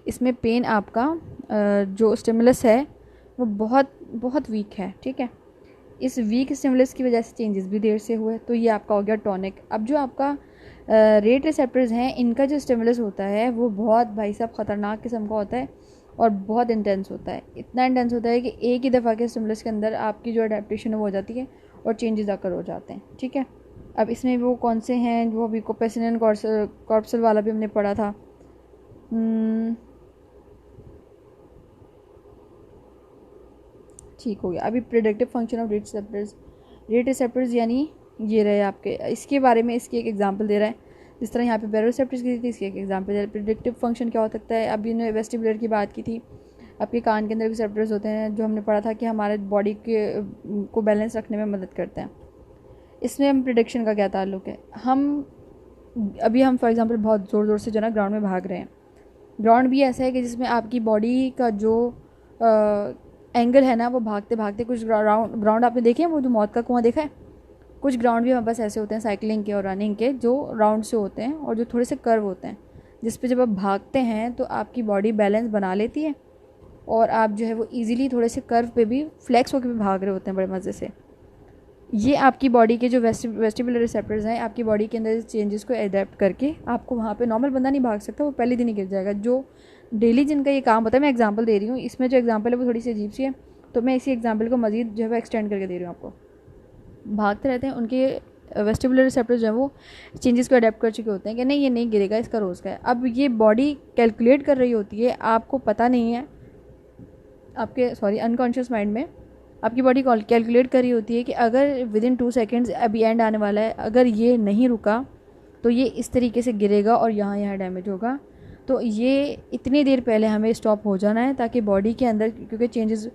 इसमें पेन आपका जो स्टिमुलस है वो बहुत बहुत वीक है, ठीक है। इस वीक स्टिमुलस की वजह से चेंजेस भी देर से हुए, तो ये आपका हो गया टॉनिक। अब जो आपका रेट रिसेप्टर्स हैं, इनका जो स्टिमुलस होता है वो बहुत भाई साहब ख़तरनाक किस्म का होता है और बहुत इंटेंस होता है, इतना इंटेंस होता है कि एक ही दफ़ा के स्टिमुलस के अंदर आपकी जो अडेप्टेशन है वो हो जाती है और चेंजेस आकर हो जाते हैं, ठीक है। अब इसमें वो कौन से हैं, वो अभी कोपेसिन एंड कॉर्पसल वाला भी हमने पढ़ा था। ठीक हो गया। अभी predictive function of rate receptors यानी ये रहे आपके, इसके बारे में इसकी एक एग्जांपल दे रहा है, जिस तरह यहाँ पे बैरो रिसेप्टर्स की थी इसकी एक एग्जांपल दे रहा है। प्रेडिक्टिव फंक्शन क्या हो सकता है, अभी ने वेस्टिबुलर की बात की थी, आपके कान के अंदर रिसेप्टर्स होते हैं जो हमने पढ़ा था कि हमारे बॉडी के को बैलेंस रखने में मदद करते हैं। इसमें हम प्रेडिक्शन का क्या ताल्लुक़ है, हम फॉर एग्ज़ाम्पल बहुत ज़ोर ज़ोर से जो ना ग्राउंड में भाग रहे हैं, ग्राउंड भी ऐसा है कि जिसमें आपकी बॉडी का जो एंगल है ना वो भागते भागते, कुछ ग्राउंड आपने देखे हैं, वो जो मौत का कुआं देखा है, कुछ ग्राउंड भी हमारे पास ऐसे होते हैं साइकिलिंग के और रनिंग के, जो राउंड से होते हैं और जो थोड़े से कर्व होते हैं, जिस पे जब आप भागते हैं तो आपकी बॉडी बैलेंस बना लेती है और आप जो है वो इजीली थोड़े से कर्व पे भी फ्लेक्स होकर भी भाग रहे होते हैं बड़े मज़े से। ये आपकी बॉडी के जो वेस्टिबुलर रिसेप्टर्स हैं, आपकी बॉडी के अंदर चेंजेस को एडेप्ट करके आपको वहाँ पे नॉर्मल बंदा नहीं भाग सकता, वो पहले दिन ही गिर जाएगा। जो डेली जिनका ये काम होता है, मैं एग्जांपल दे रही हूँ, इसमें जो एग्जांपल है वो थोड़ी सी अजीब सी है, तो मैं इसी एग्जांपल को मज़ीद जो है वो एक्सटेंड करके दे रही हूँ आपको। भागते रहते हैं, उनके वेस्टिबुलर रिसेप्टर्स जो है वो चेंजेस को अडेप्ट कर चुके होते हैं कि नहीं ये नहीं गिरेगा, इसका रोज़ का है। अब ये बॉडी कैलकुलेट कर रही होती है, आपको पता नहीं है, आपके अनकॉन्शियस माइंड में आपकी बॉडी कैलकुलेट कर रही होती है कि अगर विदिन 2 सेकेंड्स अभी एंड आने वाला है, अगर ये नहीं रुका तो ये इस तरीके से गिरेगा और यहाँ डैमेज होगा, तो ये इतनी देर पहले हमें स्टॉप हो जाना है, ताकि बॉडी के अंदर, क्योंकि चेंजेस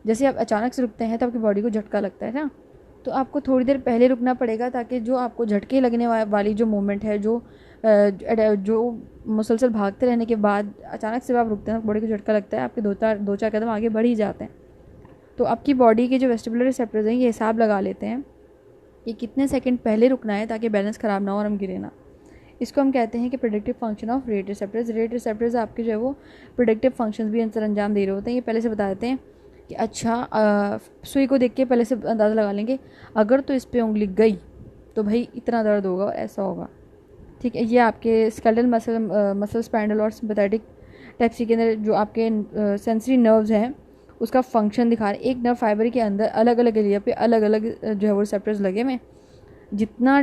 जैसे आप अचानक से रुकते हैं तो आपकी बॉडी को झटका लगता है ना, तो आपको थोड़ी देर पहले रुकना पड़ेगा, ताकि जो आपको झटके लगने वाली जो मूवमेंट है, जो मुसलसल भागते रहने के बाद अचानक से आप रुकते हैं, बॉडी को झटका लगता है, आपके 2-4 कदम आगे बढ़ ही जाते हैं। तो आपकी बॉडी के जो वेस्टिबुलर रिसेप्टर्स हैं ये हिसाब लगा लेते हैं कि कितने सेकंड पहले रुकना है ताकि बैलेंस ख़राब ना हो और हम गिरे ना। इसको हम कहते हैं कि predictive function of rate receptors. Rate receptors आपके जो है वो प्रेडिक्टिव फंक्शंस भी अंदर अंजाम दे रहे होते हैं। ये पहले से बता देते हैं कि अच्छा सुई को देख के पहले से अंदाज़ा लगा लेंगे, अगर तो इस पर उंगली गई तो भाई इतना दर्द होगा और ऐसा होगा, ठीक है। ये आपके स्केलेटल मसल स्पाइनल और सिंपैथेटिक टैक्सी के अंदर जो आपके सेंसरी नर्व्स हैं उसका फंक्शन दिखा रहे हैं। एक नर्व फाइबर के अंदर अलग अलग एरिया पे अलग अलग जो है वो रिसेप्टर्स लगे हुए, जितना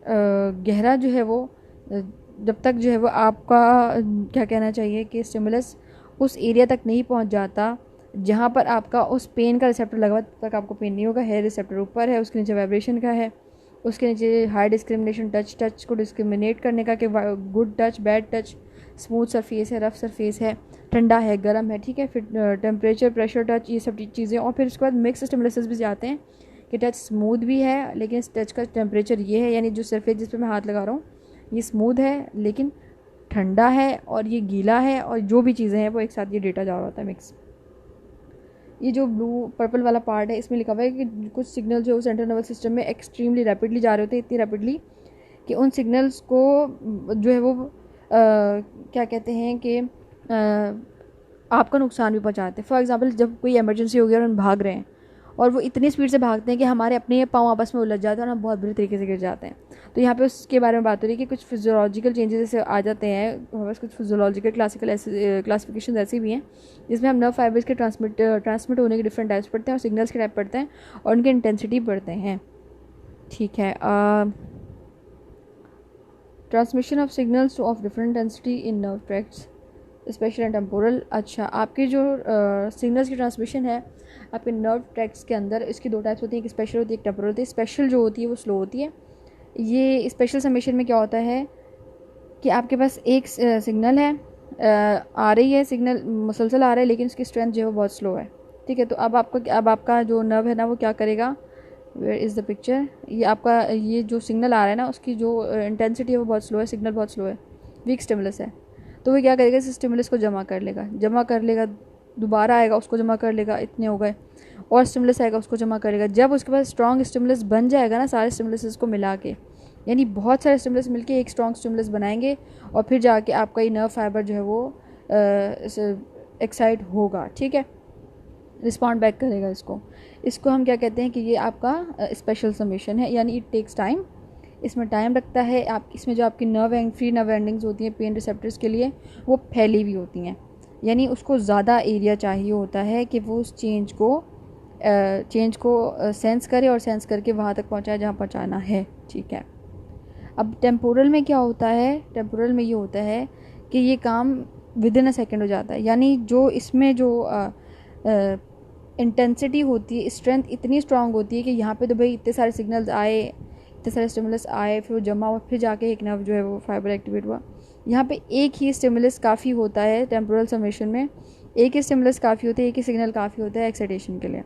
गहरा जो है वो जब तक जो है वो आपका क्या कहना चाहिए कि स्टिमुलस उस एरिया तक नहीं पहुंच जाता जहां पर आपका उस पेन का रिसेप्टर लगा हुआ, तब तक आपको पेन नहीं होगा। हेयर रिसेप्टर ऊपर है, उसके नीचे वाइब्रेशन का है, उसके नीचे हाई डिस्क्रिमिनेशन टच को डिस्क्रिमिनेट करने का कि good touch, bad touch, smooth surface है, रफ सरफेस है, ठंडा है, गर्म है, ठीक है। फिर टेम्परेचर, प्रेशर, टच, ये सब चीज़ें। और फिर उसके बाद मिक्स स्टिमुलसेस भी जाते हैं कि टच स्मूथ भी है लेकिन इस टच का टेम्परेचर ये है, यानी जो सरफेस जिस पर मैं हाथ लगा रहा हूँ ये स्मूथ है लेकिन ठंडा है, और ये गीला है, और जो भी चीज़ें हैं वो एक साथ ये डेटा जा रहा होता है मिक्स। ये जो ब्लू पर्पल वाला पार्ट है इसमें लिखा हुआ है कि कुछ सिग्नल जो सेंट्रल नर्वस सिस्टम में एक्सट्रीमली रैपिडली जा रहे होते हैं, इतनी रैपिडली कि उन सिग्नल्स को जो है वो क्या कहते हैं कि आपका नुकसान भी पहुंचाते हैं। फॉर एग्जांपल जब कोई इमरजेंसी हो गया और हम भाग रहे हैं और वो इतनी स्पीड से भागते हैं कि हमारे अपने पाँव आपस में उलझ जाते हैं और हम बहुत बुरी तरीके से गिर जाते हैं। तो यहाँ पे उसके बारे में बात हो रही है कि कुछ फिजियोलॉजिकल चेंजेस ऐसे आ जाते हैं, हमारे पास कुछ फिजियोलॉजिकल क्लासिफिकेशन ऐसी भी हैं जिसमें हम नर्व फाइबर्स के ट्रांसमिट होने के डिफरेंट टाइप्स पढ़ते हैं और सिग्नल्स के टाइप पढ़ते हैं और उनकी इंटेंसिटी पढ़ते हैं, ठीक है। Transmission of signals of different intensity in nerve tracts special and temporal. अच्छा, आपके जो सिग्नल्स की ट्रांसमिशन है आपके नर्व ट्रैक्ट्स के अंदर, इसकी दो टाइप्स होती हैं, एक स्पेशल होती है, एक टेम्पोरल होती है। स्पेशल जो होती है वो स्लो होती है। ये स्पेशल समेशन में क्या होता है कि आपके पास एक सिग्नल है, आ रही है सिग्नल मुसलसल आ रहा है लेकिन उसकी स्ट्रेंथ जो है वो बहुत स्लो है, ठीक है। तो अब आपका जो नर्व है ना वो क्या करेगा, वेयर इज़ द पिक्चर, ये आपका ये जो सिग्नल आ रहा है ना उसकी जो इंटेंसिटी है वो बहुत स्लो है, सिग्नल बहुत स्लो है, वीक स्टिमुलस है। तो वो क्या करेगा, इस स्टिमुलस को जमा कर लेगा, दोबारा आएगा उसको जमा कर लेगा, इतने हो गए, और स्टिमुलस आएगा उसको जमा करेगा। जब उसके पास स्ट्रॉन्ग स्टिमुलस बन जाएगा ना सारे स्टिमुलस को मिला के, यानी बहुत सारे स्टिमुलस मिलके एक स्ट्रॉन्ग स्टिमुलस बनाएंगे और फिर जाके आपका ये नर्व फाइबर जो है वो एक्साइट होगा, ठीक है, रिस्पॉन्ड बैक करेगा। इसको हम क्या कहते हैं कि ये आपका स्पेशल समेशन है, यानी इट टेक्स टाइम, इसमें टाइम लगता है। आप इसमें जो आपकी फ्री नर्व एंडिंग्स होती हैं पेन रिसेप्टर्स के लिए वो फैली हुई होती हैं, यानी उसको ज़्यादा एरिया चाहिए होता है कि वो उस चेंज को सेंस करे और सेंस करके वहाँ तक पहुँचाए जहाँ पहुँचाना है, ठीक है। अब टेम्पोरल में क्या होता है, टेम्पोरल में ये होता है कि ये काम विद इन अ सेकेंड हो जाता है, यानी जो इसमें जो इंटेंसिटी होती है, स्ट्रेंथ इतनी स्ट्रांग होती है कि यहाँ पे तो भाई इतने सारे सिग्नल्स आए, इतने सारे स्टिमुलस आए, फिर वो जमा हुआ, फिर जाके एक नर्व जो है वो फाइबर एक्टिवेट हुआ। यहाँ पे एक ही स्टिमुलस काफ़ी होता है टेम्पोरल समेशन में, एक ही स्टिमुलस काफ़ी होता है, एक ही सिग्नल काफ़ी होता है एक्साइटेशन के लिए,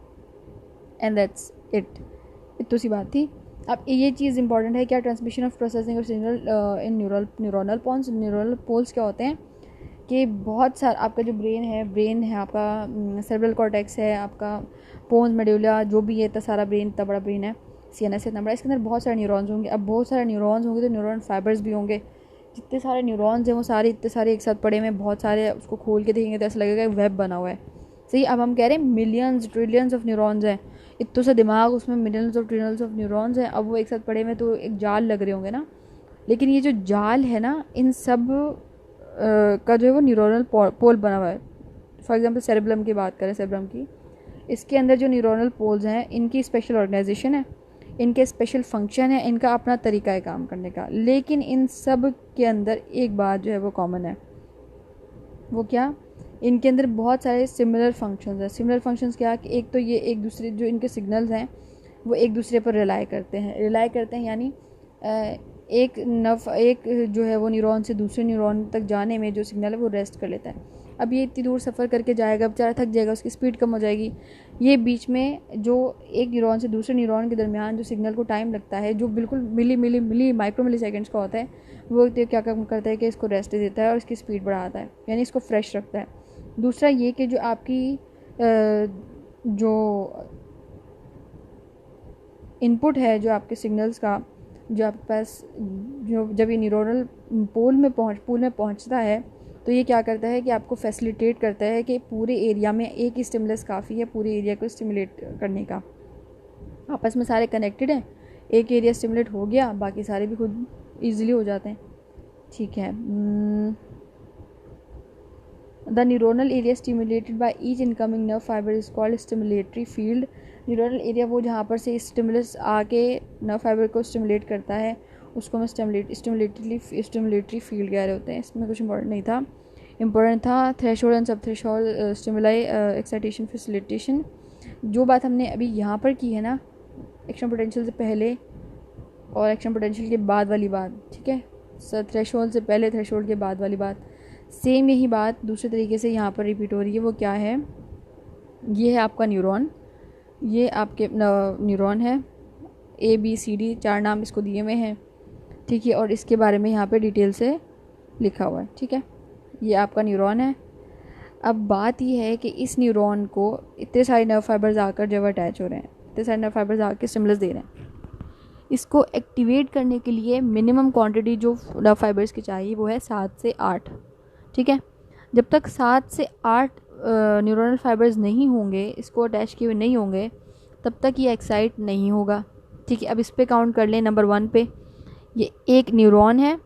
एंड दैट्स इतनी सी बात थी। अब ये चीज़ इंपॉर्टेंट है क्या, ट्रांसमिशन ऑफ प्रोसेसिंग और सिग्नल इन न्यूरोनल पोल्स क्या होते हैं कि बहुत सारा आपका जो ब्रेन है आपका सेरेब्रल कॉर्टेक्स है, आपका पोन्स मेडुला जो भी है, इतना सारा ब्रेन, इतना बड़ा ब्रेन है, सीएनएस इतना बड़ा, इसके अंदर बहुत सारे न्यूरॉन्स होंगे। अब बहुत सारे न्यूरॉन्स होंगे तो न्यूरॉन फाइबर्स भी होंगे, जितने सारे न्यूरॉन्स हैं वो सारे इतने सारे एक साथ पड़े हुए हैं, बहुत सारे, उसको खोल के देखेंगे तो ऐसा लगेगा वेब बना हुआ है, सही। अब हम कह रहे हैं मिलियंस ट्रिलियंस ऑफ न्यूरॉन्स हैं, इतना सा दिमाग उसमें millions of trillions of neurons हैं, अब वो एक साथ पड़े हुए तो एक जाल लग रहे होंगे ना। लेकिन ये जो जाल है ना इन सब का जो है वो न्यूरोनल पोल बना हुआ है। फॉर एग्जांपल सेरेब्रम की बात करें, सेरेब्रम की, इसके अंदर जो न्यूरोनल पोल्स हैं इनकी स्पेशल ऑर्गेनाइजेशन है, इनके स्पेशल फंक्शन है, इनका अपना तरीका है काम करने का, लेकिन इन सब के अंदर एक बात जो है वो कॉमन है, वो क्या, इनके अंदर बहुत सारे सिमिलर फंक्शंस हैं। सिमिलर फंक्शंस क्या कि एक तो ये एक दूसरे जो इनके सिग्नल्स हैं वो एक दूसरे पर रिलाई करते हैं, यानी एक जो है वो न्यूरॉन से दूसरे न्यूरॉन तक जाने में जो सिग्नल है वो रेस्ट कर लेता है। अब ये इतनी दूर सफ़र करके जाएगा, बेचारा थक जाएगा, उसकी स्पीड कम हो जाएगी। ये बीच में जो एक न्यूरॉन से दूसरे न्यूरॉन के दरमियान जो सिग्नल को टाइम लगता है, जो बिल्कुल मिली माइक्रो मिली सेकेंड्स का होता है, वो क्या काम करता है कि इसको रेस्ट देता है और इसकी स्पीड बढ़ाता है, यानी इसको फ्रेश रखता है। दूसरा ये कि जो आपकी जो इनपुट है, जो आपके सिग्नल्स का जो आपके पास जो जब ये न्यूरोनल पूल में पहुंचता है तो ये क्या करता है कि आपको फैसिलिटेट करता है कि पूरे एरिया में एक ही स्टिमुलस काफ़ी है पूरे एरिया को स्टिमुलेट करने का। आपस में सारे कनेक्टेड हैं, एक एरिया स्टिमुलेट हो गया बाकी सारे भी खुद ईजिली हो जाते हैं। ठीक है, the neuronal area stimulated by each incoming nerve fibre is called stimulatory field. Neuronal area वो जहाँ पर से स्टिमुलस आके नर्व फाइबर को स्टिमुलेट करता है उसको हम स्टिमुलेटरी फील्ड कह रहे होते हैं। इसमें कुछ इम्पोर्टेंट नहीं था, इम्पोर्टेंट था थ्रेशोल्ड एंड सब थ्रेशोल्ड स्टिमुलाई एक्साइटेशन फैसिलिटेशन। जो बात हमने अभी यहाँ पर की है ना एक्शन पोटेंशियल से पहले और एक्शन पोटेंशियल के बाद वाली बात, ठीक है, थ्रेशोल्ड से पहले थ्रेशोल्ड के बाद वाली बात, सेम यही बात दूसरे तरीके से यहाँ पर रिपीट हो रही है। वो क्या है, ये है आपका न्यूरॉन, ये आपके न्यूरॉन है, ABCD 4 नाम इसको दिए हुए हैं, ठीक है, और इसके बारे में यहाँ पे डिटेल से लिखा हुआ है। ठीक है, ये आपका न्यूरॉन है। अब बात ये है कि इस न्यूरॉन को इतने सारे नर्व फाइबर्स आकर जब अटैच हो रहे हैं, इतने सारे नर्व फाइबर्स आकर स्टिमुलस दे रहे हैं, इसको एक्टिवेट करने के लिए मिनिमम क्वांटिटी जो नर्व फाइबर्स की चाहिए वो है 7 से 8। ठीक है, जब तक 7 से 8 न्यूरोनल फाइबर्स नहीं होंगे, इसको अटैच किए हुए नहीं होंगे, तब तक ये एक्साइट नहीं होगा। ठीक है, अब इस पे काउंट कर लें। नंबर 1 पे ये एक न्यूरॉन है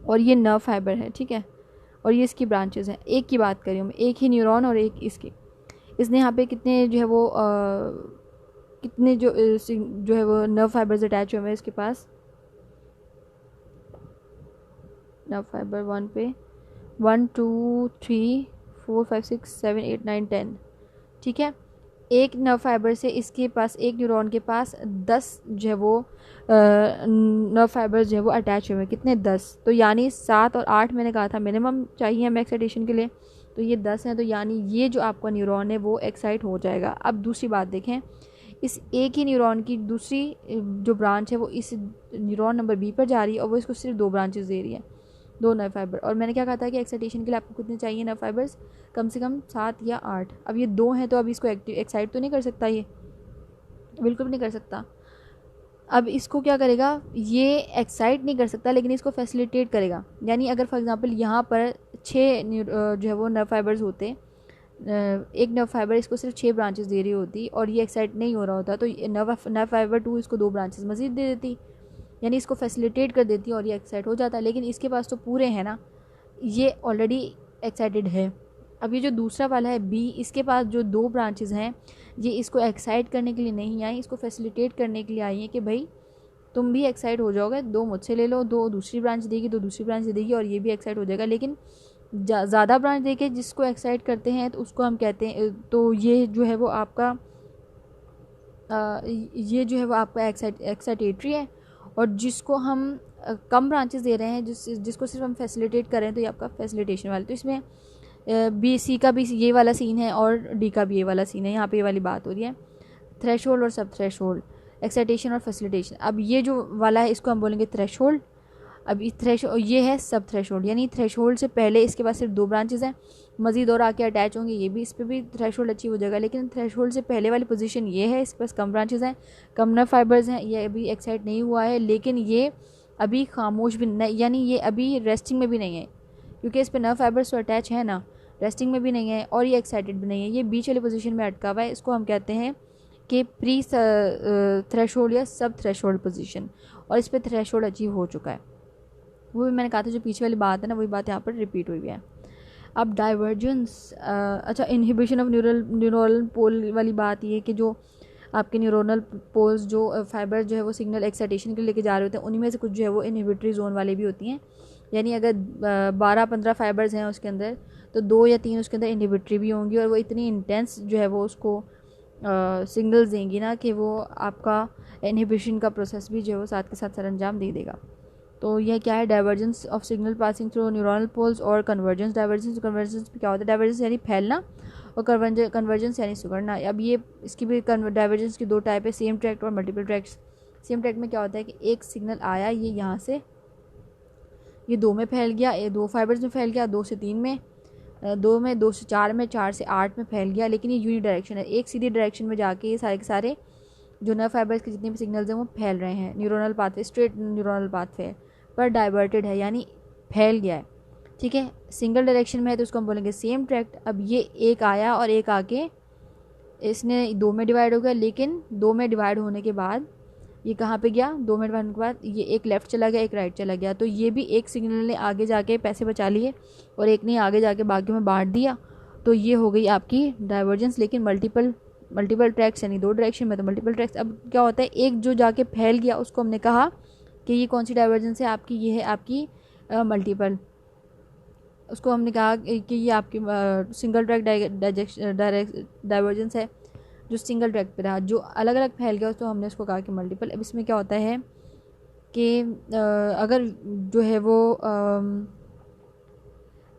और ये नर्व फाइबर है, ठीक है, और ये इसकी ब्रांचेस हैं। एक की बात करी हूँ मैं, एक ही न्यूरॉन और एक इसकी, इसने यहाँ पे कितने जो है वो कितने जो है वो नर्व फाइबर्स अटैच हुए हैं इसके पास। नर्व फाइबर 1 पे 1 2 3 4 5 6 7 8 9 10, ठीक है। एक नर्व फाइबर से इसके पास, एक न्यूरॉन के पास 10 जो है वो नर्व फाइबर्स जो है वो अटैच हुए हैं। कितने? 10। तो यानी 7 और 8 मैंने कहा था मिनिमम चाहिए हमें एक्साइटेशन के लिए, तो ये 10 हैं, तो यानी ये जो आपका न्यूरॉन है वो एक्साइट हो जाएगा। अब दूसरी बात देखें, इस एक ही न्यूरॉन की दूसरी जो ब्रांच है वो इस न्यूरॉन नंबर B पर जा रही है और वो इसको सिर्फ 2 ब्रांचेस दे रही है, 2 नर्व फाइबर। और मैंने क्या कहा था कि एक्साइटेशन के लिए आपको कितने चाहिए नर्व फाइबर्स? कम से कम 7 या 8। अब ये 2 हैं तो अब इसको एक्साइट तो नहीं कर सकता, ये बिल्कुल भी नहीं कर सकता। अब इसको क्या करेगा, ये एक्साइट नहीं कर सकता लेकिन इसको फैसिलिटेट करेगा। यानी अगर फॉर एग्जांपल यहाँ पर 6 जो है वो नर्व फाइबर्स होते, एक नर्व फाइबर इसको सिर्फ 6 ब्रांचेस दे रही होती और ये एक्साइट नहीं हो रहा होता, तो नर्व फाइबर 2 इसको 2 ब्रांचेस मज़ीद दे देती, यानी इसको फैसिलिटेट कर देती और ये एक्साइट हो जाता। लेकिन इसके पास तो पूरे हैं ना, ये ऑलरेडी एक्साइटेड है। अब ये जो दूसरा वाला है B, इसके पास जो 2 ब्रांचेस हैं ये इसको एक्साइट करने के लिए नहीं आई, इसको फैसिलिटेट करने के लिए आई है कि भाई तुम भी एक्साइट हो जाओगे, 2 मुझसे ले लो, 2 दूसरी ब्रांच देगी, 2 दूसरी ब्रांच देगी और ये भी एक्साइट हो जाएगा। लेकिन ज़्यादा ब्रांच देके जिसको एक्साइट करते हैं तो उसको हम कहते हैं, तो ये जो है वो आपका ये जो है वो आपका एक्साइटेटरी है। और जिसको हम कम ब्रांचेस दे रहे हैं, जिसको सिर्फ हम फैसिलिटेट कर रहे हैं, तो ये आपका फैसिलिटेशन वाला। तो इसमें C का भी ये वाला सीन है और D का भी ये वाला सीन है। यहाँ पे ये वाली बात हो रही है थ्रेशोल्ड और सब थ्रेशोल्ड, एक्साइटेशन और फैसिलिटेशन। अब ये जो वाला है इसको हम बोलेंगे थ्रेशोल्ड। अब ये है सब थ्रेशोल्ड, यानी थ्रेशोल्ड से पहले इसके पास सिर्फ 2 ब्रांचेस हैं, मज़ीद और आके अटैच होंगे, ये भी इस पर भी थ्रेशोल्ड अचीव हो जाएगा। लेकिन थ्रेशोल्ड से पहले वाली पोजीशन ये है, इसके पास कम ब्रांचेस हैं, कम नर्व फाइबर्स हैं, ये अभी एक्साइट नहीं हुआ है, लेकिन ये अभी खामोश भी नहीं, यानी ये अभी रेस्टिंग में भी नहीं है, क्योंकि इस पर नर्व फाइबर्स तो अटैच है ना, रेस्टिंग में भी नहीं है और ये एक्साइटेड भी नहीं है, ये बीच वाली पोजीशन में अटका हुआ है। इसको हम कहते हैं कि प्री थ्रेशोल्ड या सब थ्रेशोल्ड पोजीशन, और इस पर थ्रेशोल्ड अचीव हो चुका है। वो भी मैंने कहा था जो पीछे वाली बात है ना, वही बात यहाँ पर रिपीट हुई है। अब डाइवर्जेंस, अच्छा, इनहिबिशन ऑफ न्यूरल पोल वाली बात ये कि जो आपके न्यूरोनल पोल्स जो फाइबर जो है वो सिग्नल एक्साइटेशन के लिए लेके जा रहे होते हैं, उन्हीं में से कुछ जो है वो इनहिबिटरी जोन वाले भी होती हैं। यानी अगर 12-15 फाइबर्स हैं उसके अंदर, तो 2 या 3 उसके अंदर इनहिबिटरी भी होंगी और वो इतनी इंटेंस जो है वो उसको सिग्नल्स देंगी ना कि वो आपका इनहिबिशन का प्रोसेस भी जो है वो साथ के साथ सरअंजाम दे देगा। तो यह क्या है, divergence of signal passing through neural pools और कन्वर्जेंस। डाइवर्जेंस क्या होता है, डाइवर्जेंस यानी फैलना और कन्वर्जेंस यानी सिकुड़ना। अब ये इसकी भी डाइवर्जेंस की 2 टाइप है, सेम ट्रैक्ट और मल्टीपल ट्रैक्ट्स। सेम ट्रैक्ट में क्या होता है कि एक सिग्नल आया, ये यहाँ से ये 2 में फैल गया, ये 2 फाइबर्स में फैल गया, 2 से 3 में, 2 में, 2 से 4 में, 4 से 8 में फैल गया, लेकिन ये यूनी डायरेक्शन है, एक सीधी डायरेक्शन में जाके ये सारे के सारे जो नर्व फाइबर्स के जितने भी सिग्नल्स हैं वो फैल रहे हैं, neuronal pathway, straight neuronal pathway पर डाइवर्टेड है, यानी फैल गया है, ठीक है। सिंगल डायरेक्शन में है तो उसको हम बोलेंगे सेम ट्रैक्ट। अब ये एक आया और एक आके इसने दो में डिवाइड हो गया, लेकिन दो में डिवाइड होने के बाद ये कहाँ पे गया, 2 मिनट बाद के बाद ये एक लेफ़्ट चला गया, एक राइट चला गया। तो ये भी एक सिग्नल ने आगे जाके पैसे बचा लिए और एक ने आगे जाके बाकियों में बांट दिया। तो ये हो गई आपकी डाइवर्जेंस, लेकिन मल्टीपल ट्रैक्स, यानी 2 डायरेक्शन में तो मल्टीपल ट्रैक्स। अब क्या होता है, एक जो जाके फैल गया उसको हमने कहा कि ये कौन सी डाइवर्जेंस है आपकी, ये है आपकी मल्टीपल। उसको हमने कहा कि ये आपकी सिंगल ट्रैक डाइवर्जेंस है, जो सिंगल ट्रैक पे रहा। जो अलग अलग फैल गया तो हमने उसको कहा कि मल्टीपल। अब इसमें क्या होता है कि अगर जो है वो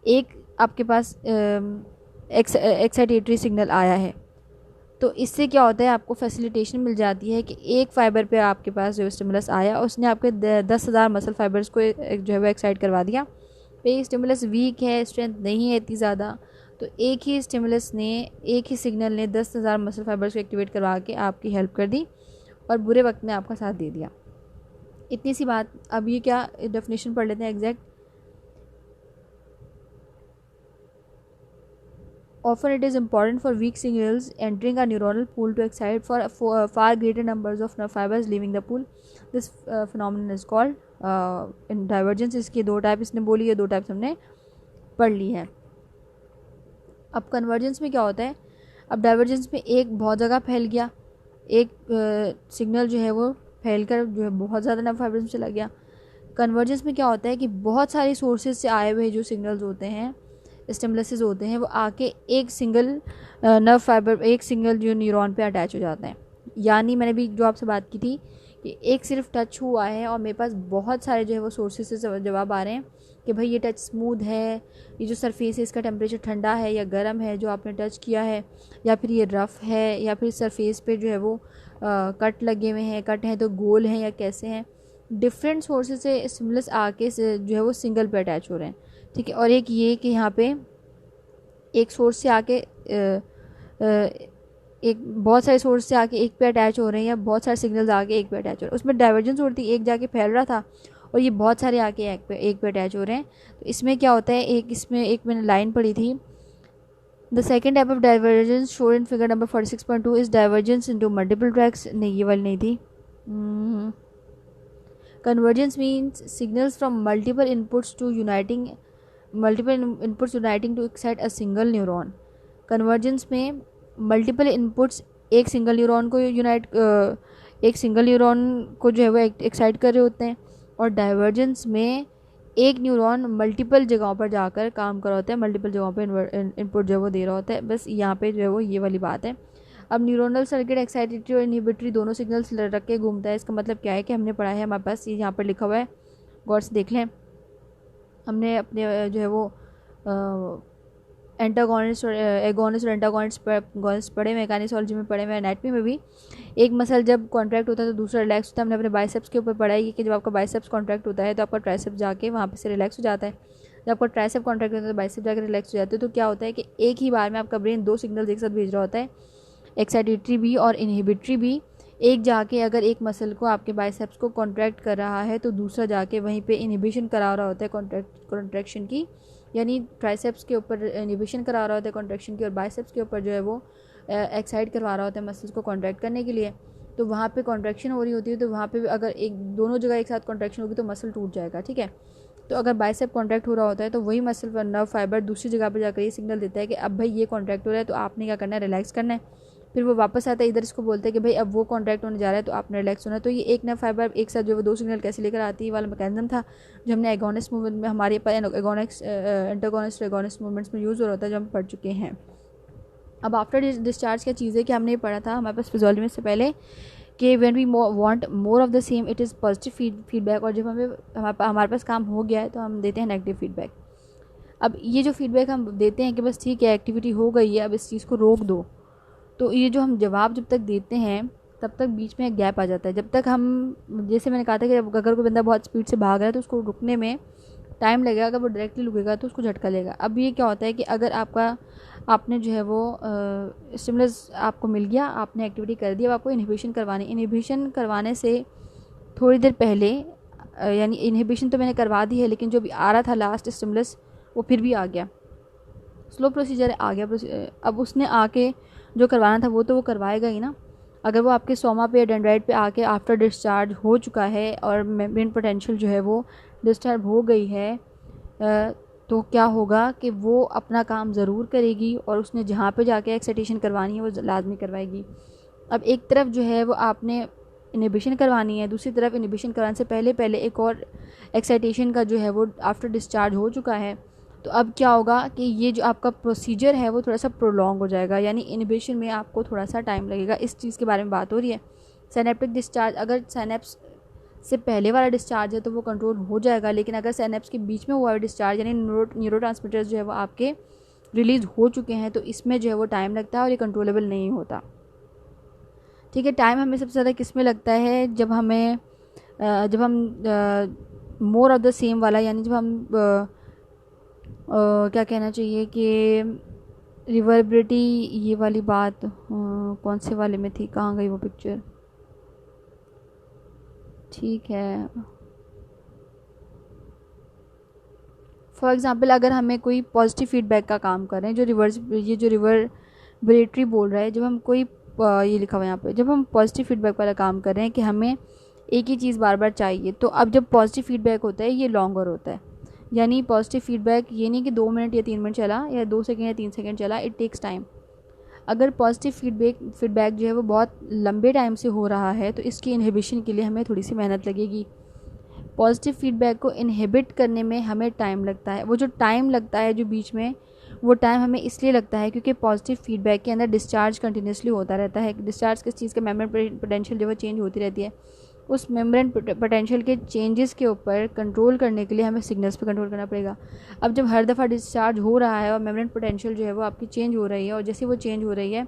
एक आपके पास एक्साइटेटरी सिग्नल आया है तो इससे क्या होता है, आपको फैसिलिटेशन मिल जाती है कि एक फाइबर पे आपके पास जो स्टिमुलस आया उसने आपके 10,000 मसल फाइबर्स को जो है वो एक्साइट करवा दिया। पे स्टिमुलस वीक है, स्ट्रेंथ नहीं है इतनी ज़्यादा, तो एक ही स्टिमुलस ने, एक ही सिग्नल ने 10,000 मसल फाइबर्स को एक्टिवेट करवा के आपकी हेल्प कर दी और बुरे वक्त में आपका साथ दे दिया। इतनी सी बात। अब ये क्या डेफिनेशन पढ़ लेते हैं exact. Often it is important for weak signals entering a neuronal pool to excite for far greater numbers of nerve fibers leaving the pool. This phenomenon is called in divergence. इसके दो type इसने बोली है, दो types हमने पढ़ ली है। अब कन्वर्जेंस में क्या होता है, अब डाइवर्जेंस में एक बहुत जगह फैल गया, एक सिग्नल जो है वो फैल कर जो है बहुत ज़्यादा नर्व फाइबर्स में चला गया। कन्वर्जेंस में क्या होता है कि बहुत सारी सोर्सेज से आए हुए जो सिग्नल्स होते हैं, स्टिमुलसेस होते हैं, वो आके एक सिंगल नर्व फाइबर, एक सिंगल जो न्यूरॉन पे अटैच हो जाते हैं। यानी मैंने भी जो आपसे बात की थी कि एक सिर्फ टच हुआ है और मेरे पास बहुत सारे जो है वो सोर्सेज से जवाब आ रहे हैं कि भाई ये टच स्मूथ है, ये जो सरफेस है इसका टेम्परेचर ठंडा है या गर्म है जो आपने टच किया है, या फिर ये रफ़ है, या फिर सरफेस पे जो है वो कट लगे हुए हैं, कट हैं तो गोल हैं या कैसे हैं। डिफरेंट सोर्सेज से स्टिमुलस आके जो है वो सिंगल पे अटैच हो रहे हैं, ठीक है। और एक ये कि यहाँ पे एक सोर्स से आके एक बहुत सारे सोर्स से आके एक पे अटैच हो रहे हैं, या बहुत सारे सिग्नल्स आके एक पे अटैच हो रहे हैं। उसमें डाइवर्जेंस होती है, एक जाके फैल रहा था और ये बहुत सारे आके एक पे अटैच हो रहे हैं। तो इसमें क्या होता है, एक मैंने लाइन पढ़ी थी, the second type of divergence showed in figure number 46.2 is divergence into multiple tracts. नहीं, ये वाली नहीं थी। Convergence means signals from multiple inputs to excite a single neuron. Convergence में मल्टीपल इनपुट्स एक सिंगल न्यूरॉन को जो है वो एक्साइट कर रहे होते हैं, और डाइवर्जेंस में एक न्यूरॉन मल्टीपल जगहों पर जाकर काम कर रहा होता है, मल्टीपल जगहों पर इनपुट जो है वो दे रहा होता है। बस यहाँ पे जो है वो ये वाली बात है। अब न्यूरोनल सर्किट एक्साइटेटरी और इनहिबिटरी दोनों सिग्नल्स रख के घूमता है। इसका मतलब क्या है कि हमने पढ़ा है, हमारे पास ये यहाँ पर लिखा हुआ है, गौर से देख लें। हमने अपने जो है वो एंटागोनिस्ट और एगोनिस्ट और एंटागोनिस्ट पढ़े, मैकेनिसोलॉजी में पढ़े, में एनाटमी में भी। एक मसल जब कॉन्ट्रैक्ट होता है तो दूसरा रिलैक्स होता है। हमने अपने बाइसेप्स के ऊपर पढ़ा है कि जब आपका बाइसेप्स कॉन्ट्रैक्ट होता है तो आपका ट्राइसेप्स जाके वहाँ पे से रिलैक्स हो जाता है। जब आपका ट्राइसेप कॉन्ट्रैक्ट होता है तो बाइसेप जाकर रिलैक्स हो जाते हैं। तो क्या होता है कि एक ही बार में आपका ब्रेन दो सिग्नल्स एक साथ भेज रहा होता है, एक्साइटेटरी भी और इनहिबिटरी भी। एक जाके अगर एक मसल को, आपके बाइसेप्स को कॉन्ट्रैक्ट कर रहा है तो दूसरा जाके वहीं पे इनहिबिशन करा रहा होता है कॉन्ट्रैक्शन की, यानी ट्राइसेप्स के ऊपर इनहिबिशन करा रहा होता है कॉन्ट्रैक्शन की, और बाइसेप्स के ऊपर जो है वो एक्साइट करवा रहा होता है मसल्स को कॉन्ट्रैक्ट करने के लिए। तो वहाँ पे कॉन्ट्रैक्शन हो रही होती है, तो वहाँ पे अगर एक दोनों जगह एक साथ कॉन्ट्रैक्शन होगी तो मसल टूट जाएगा, ठीक है। तो अगर बाइसेप कॉन्ट्रैक्ट हो रहा होता है तो वही मसल पर नर्व फाइबर दूसरी जगह पर जाकर ये सिग्नल देता है कि अब भाई ये कॉन्ट्रैक्ट हो रहा है तो आपने क्या करना है, रिलैक्स करना है। फिर वो वापस आता है इधर, इसको बोलते हैं कि भाई अब वो कॉन्ट्रैक्ट होने जा रहा है तो आपने रिलैक्स होना है। तो ये एक नर्व फाइबर एक साथ जो वो दो सिग्नल कैसे लेकर आती है वाला मैकेनिज्म था जो हमने एगोनिस्ट मूवमेंट में, हमारे एंटागोनिस्ट एगोनिस्ट मूवमेंट्स में यूज़ हो रहा था, जो हम पढ़ चुके हैं। अब आफ्टर डिस्चार्ज क्या चीज़ है कि हमने ये पढ़ा था हमारे पास फिजियोलॉजी में से पहले कि when we want more of the same it is positive feedback, और जब हमारे पास काम हो गया है तो हम देते हैं नेगेटिव फीडबैक। अब ये जो फीडबैक हम देते हैं कि बस ठीक है एक्टिविटी हो गई है, अब इस चीज़ को रोक दो, तो ये जो हम जवाब जब तक देते हैं तब तक बीच में एक गैप आ जाता है। जब तक हम, जैसे मैंने कहा था कि अगर कोई बंदा बहुत स्पीड से भाग रहा है तो उसको रुकने में टाइम लगेगा। अगर वो डायरेक्टली लुकेगा तो उसको झटका लेगा। अब ये क्या होता है कि अगर आपने जो है वो स्टिमुलस आपको मिल गया, आपने एक्टिविटी कर दी, अब आपको इनहिबिशन करवानी। इनहिबिशन करवाने से थोड़ी देर पहले यानी इनहिबिशन तो मैंने करवा दी है, लेकिन जो भी आ रहा था लास्ट स्टिमुलस वो फिर भी आ गया, स्लो प्रोसीजर आ गया। अब उसने आके जो करवाना था वो तो वो करवाएगा ही ना। अगर वो आपके सोमा पे या डेंड्राइट पे आके आफ्टर डिस्चार्ज हो चुका है और मेम्ब्रेन पोटेंशियल जो है वो डिस्टर्ब हो गई है, तो क्या होगा कि वो अपना काम ज़रूर करेगी और उसने जहाँ पे जाके एक्साइटेशन करवानी है वो लाजमी करवाएगी। अब एक तरफ जो है वो आपने इनहिबिशन करवानी है, दूसरी तरफ इनहिबिशन करवाने से पहले पहले एक और एक्साइटेशन का जो है वो आफ्टर डिस्चार्ज हो चुका है। तो अब क्या होगा कि ये जो आपका प्रोसीजर है वो थोड़ा सा प्रोलॉन्ग हो जाएगा, यानी इनहिबिशन में आपको थोड़ा सा टाइम लगेगा। इस चीज़ के बारे में बात हो रही है। सिनेप्टिक डिस्चार्ज, अगर सिनेप्स से पहले वाला डिस्चार्ज है तो वो कंट्रोल हो जाएगा, लेकिन अगर सिनेप्स के बीच में हुआ डिस्चार्ज यानी न्यूरोट्रांसमीटर्स जो है वो आपके रिलीज़ हो चुके हैं, तो इसमें जो है वो टाइम लगता है और ये कंट्रोलेबल नहीं होता। ठीक है, टाइम हमें सबसे ज़्यादा किस में लगता है, जब हम मोर ऑफ द सेम वाला, यानी जब हम क्या कहना चाहिए कि रिवर्बिलिटी, ये वाली बात कौन से वाले में थी, कहाँ गई वो पिक्चर। ठीक है, फॉर एग्ज़ाम्पल अगर हमें कोई पॉजिटिव फीडबैक का काम कर रहे हैं, जो रिवर्बरेटरी बोल रहा है, जब हम कोई ये लिखा हुआ है यहाँ पे, जब हम पॉजिटिव फीडबैक वाला काम कर रहे हैं कि हमें एक ही चीज़ बार बार चाहिए, तो अब जब पॉजिटिव फीडबैक होता है ये लॉन्गर होता है। यानी पॉजिटिव फीडबैक ये नहीं कि 2 मिनट या 3 मिनट चला या 2 सेकेंड या 3 सेकेंड चला, इट टेक्स टाइम। अगर पॉजिटिव फीडबैक जो है वो बहुत लंबे टाइम से हो रहा है तो इसकी इनहिबिशन के लिए हमें थोड़ी सी मेहनत लगेगी। पॉजिटिव फीडबैक को इनहिबिट करने में हमें टाइम लगता है। वो जो टाइम लगता है जो बीच में, वो टाइम हमें इसलिए लगता है क्योंकि पॉजिटिव फीडबैक के अंदर डिस्चार्ज कंटिन्यूसली होता रहता है। डिस्चार्ज किस चीज़ का, मेम्ब्रेन पोटेंशियल जो है चेंज होती रहती है। उस मेम्ब्रेन पोटेंशियल के चेंजेस के ऊपर कंट्रोल करने के लिए हमें सिग्नल्स पे कंट्रोल करना पड़ेगा। अब जब हर दफ़ा डिस्चार्ज हो रहा है और मेम्ब्रेन पोटेंशियल जो है वो आपकी चेंज हो रही है, और जैसे वो चेंज हो रही है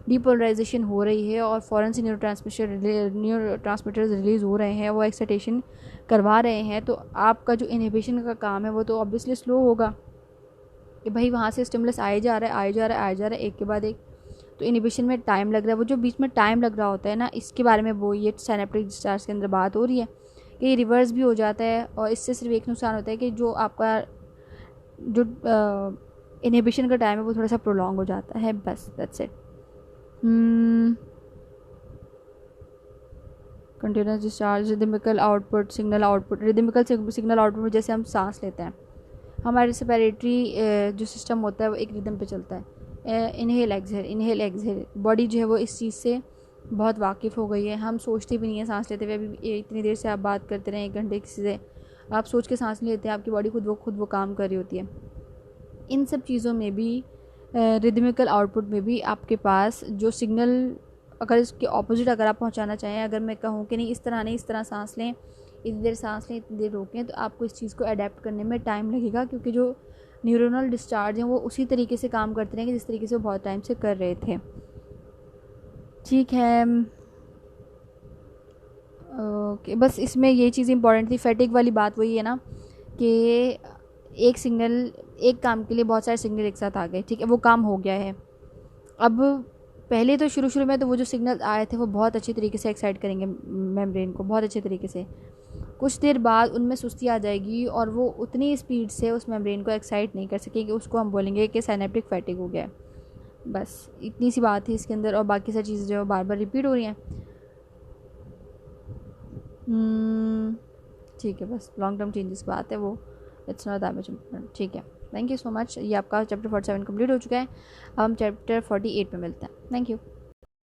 डीपोलराइजेशन हो रही है और फ़ौरन से न्यूरोट्रांसमीटर्स रिलीज़ हो रहे हैं, वो एक्साइटेशन करवा रहे हैं, तो आपका जो इनहिबिशन का काम है वो तो ऑब्वियसली स्लो होगा कि भाई वहाँ से स्टिमुलस आए जा रहा है एक के बाद एक, तो इनहिबिशन में टाइम लग रहा है। वो जो बीच में टाइम लग रहा होता है ना, इसके बारे में वो ये सिनेप्टिक डिस्चार्ज के अंदर बात हो रही है कि ये रिवर्स भी हो जाता है। और इससे सिर्फ एक नुकसान होता है कि जो आपका जो इनहिबिशन का टाइम है वो थोड़ा सा प्रोलॉन्ग हो जाता है, बस that's it. Continuous discharge, rhythmical output, signal output. Rhythmical signal output में जैसे हम सांस लेते हैं, हमारे रेस्पिरेटरी जो सिस्टम होता है वो एक रिदम पे चलता है, इनहेल एक्सहेल। बॉडी जो है वो इस चीज़ से बहुत वाकिफ़ हो गई है। हम सोचते भी नहीं है सांस लेते हुए। अभी इतनी देर से आप बात करते रहे 1 घंटे किसी से, आप सोच के सांस नहीं लेते हैं, आपकी बॉडी खुद वो काम कर रही होती है। इन सब चीज़ों में भी, रिदमिकल आउटपुट में भी आपके पास जो सिग्नल, अगर इसके ऑपोजिट अगर आप पहुंचाना चाहें, अगर मैं कहूँ कि नहीं इस तरह नहीं, इस तरह सांस लें, इतनी देर सांस लें, इतनी देर रोकें, तो आपको इस चीज़ को अडेप्ट करने में टाइम लगेगा, क्योंकि जो न्यूरोनल डिस्चार्ज हैं वो उसी तरीके से काम करते रहेंगे जिस तरीके से वो बहुत टाइम से कर रहे थे। ठीक है, ओके, बस इसमें ये चीज़ इंपॉर्टेंट थी। फैटिग वाली बात वही है ना कि एक सिग्नल, एक काम के लिए बहुत सारे सिग्नल एक साथ आ गए, ठीक है, वो काम हो गया है। अब पहले तो शुरू में तो वो जो सिग्नल आए थे वो बहुत अच्छी तरीके से एक्साइट करेंगे मेम्ब्रेन को, बहुत अच्छे तरीके से। कुछ देर बाद उनमें सुस्ती आ जाएगी और वो उतनी स्पीड से उस मेम्ब्रेन को एक्साइट नहीं कर सकेगी, उसको हम बोलेंगे कि साइनेप्टिक फैटिग हो गया है। बस इतनी सी बात थी इसके अंदर, और बाकी सारी चीज़ें जो बार बार रिपीट हो रही हैं। ठीक है, बस लॉन्ग टर्म चेंजेस की बात है, वो it's not that much important. ठीक है, थैंक यू सो मच। ये आपका चैप्टर 47 कंप्लीट हो चुका है। अब हम चैप्टर 48 में मिलते हैं। Thank you.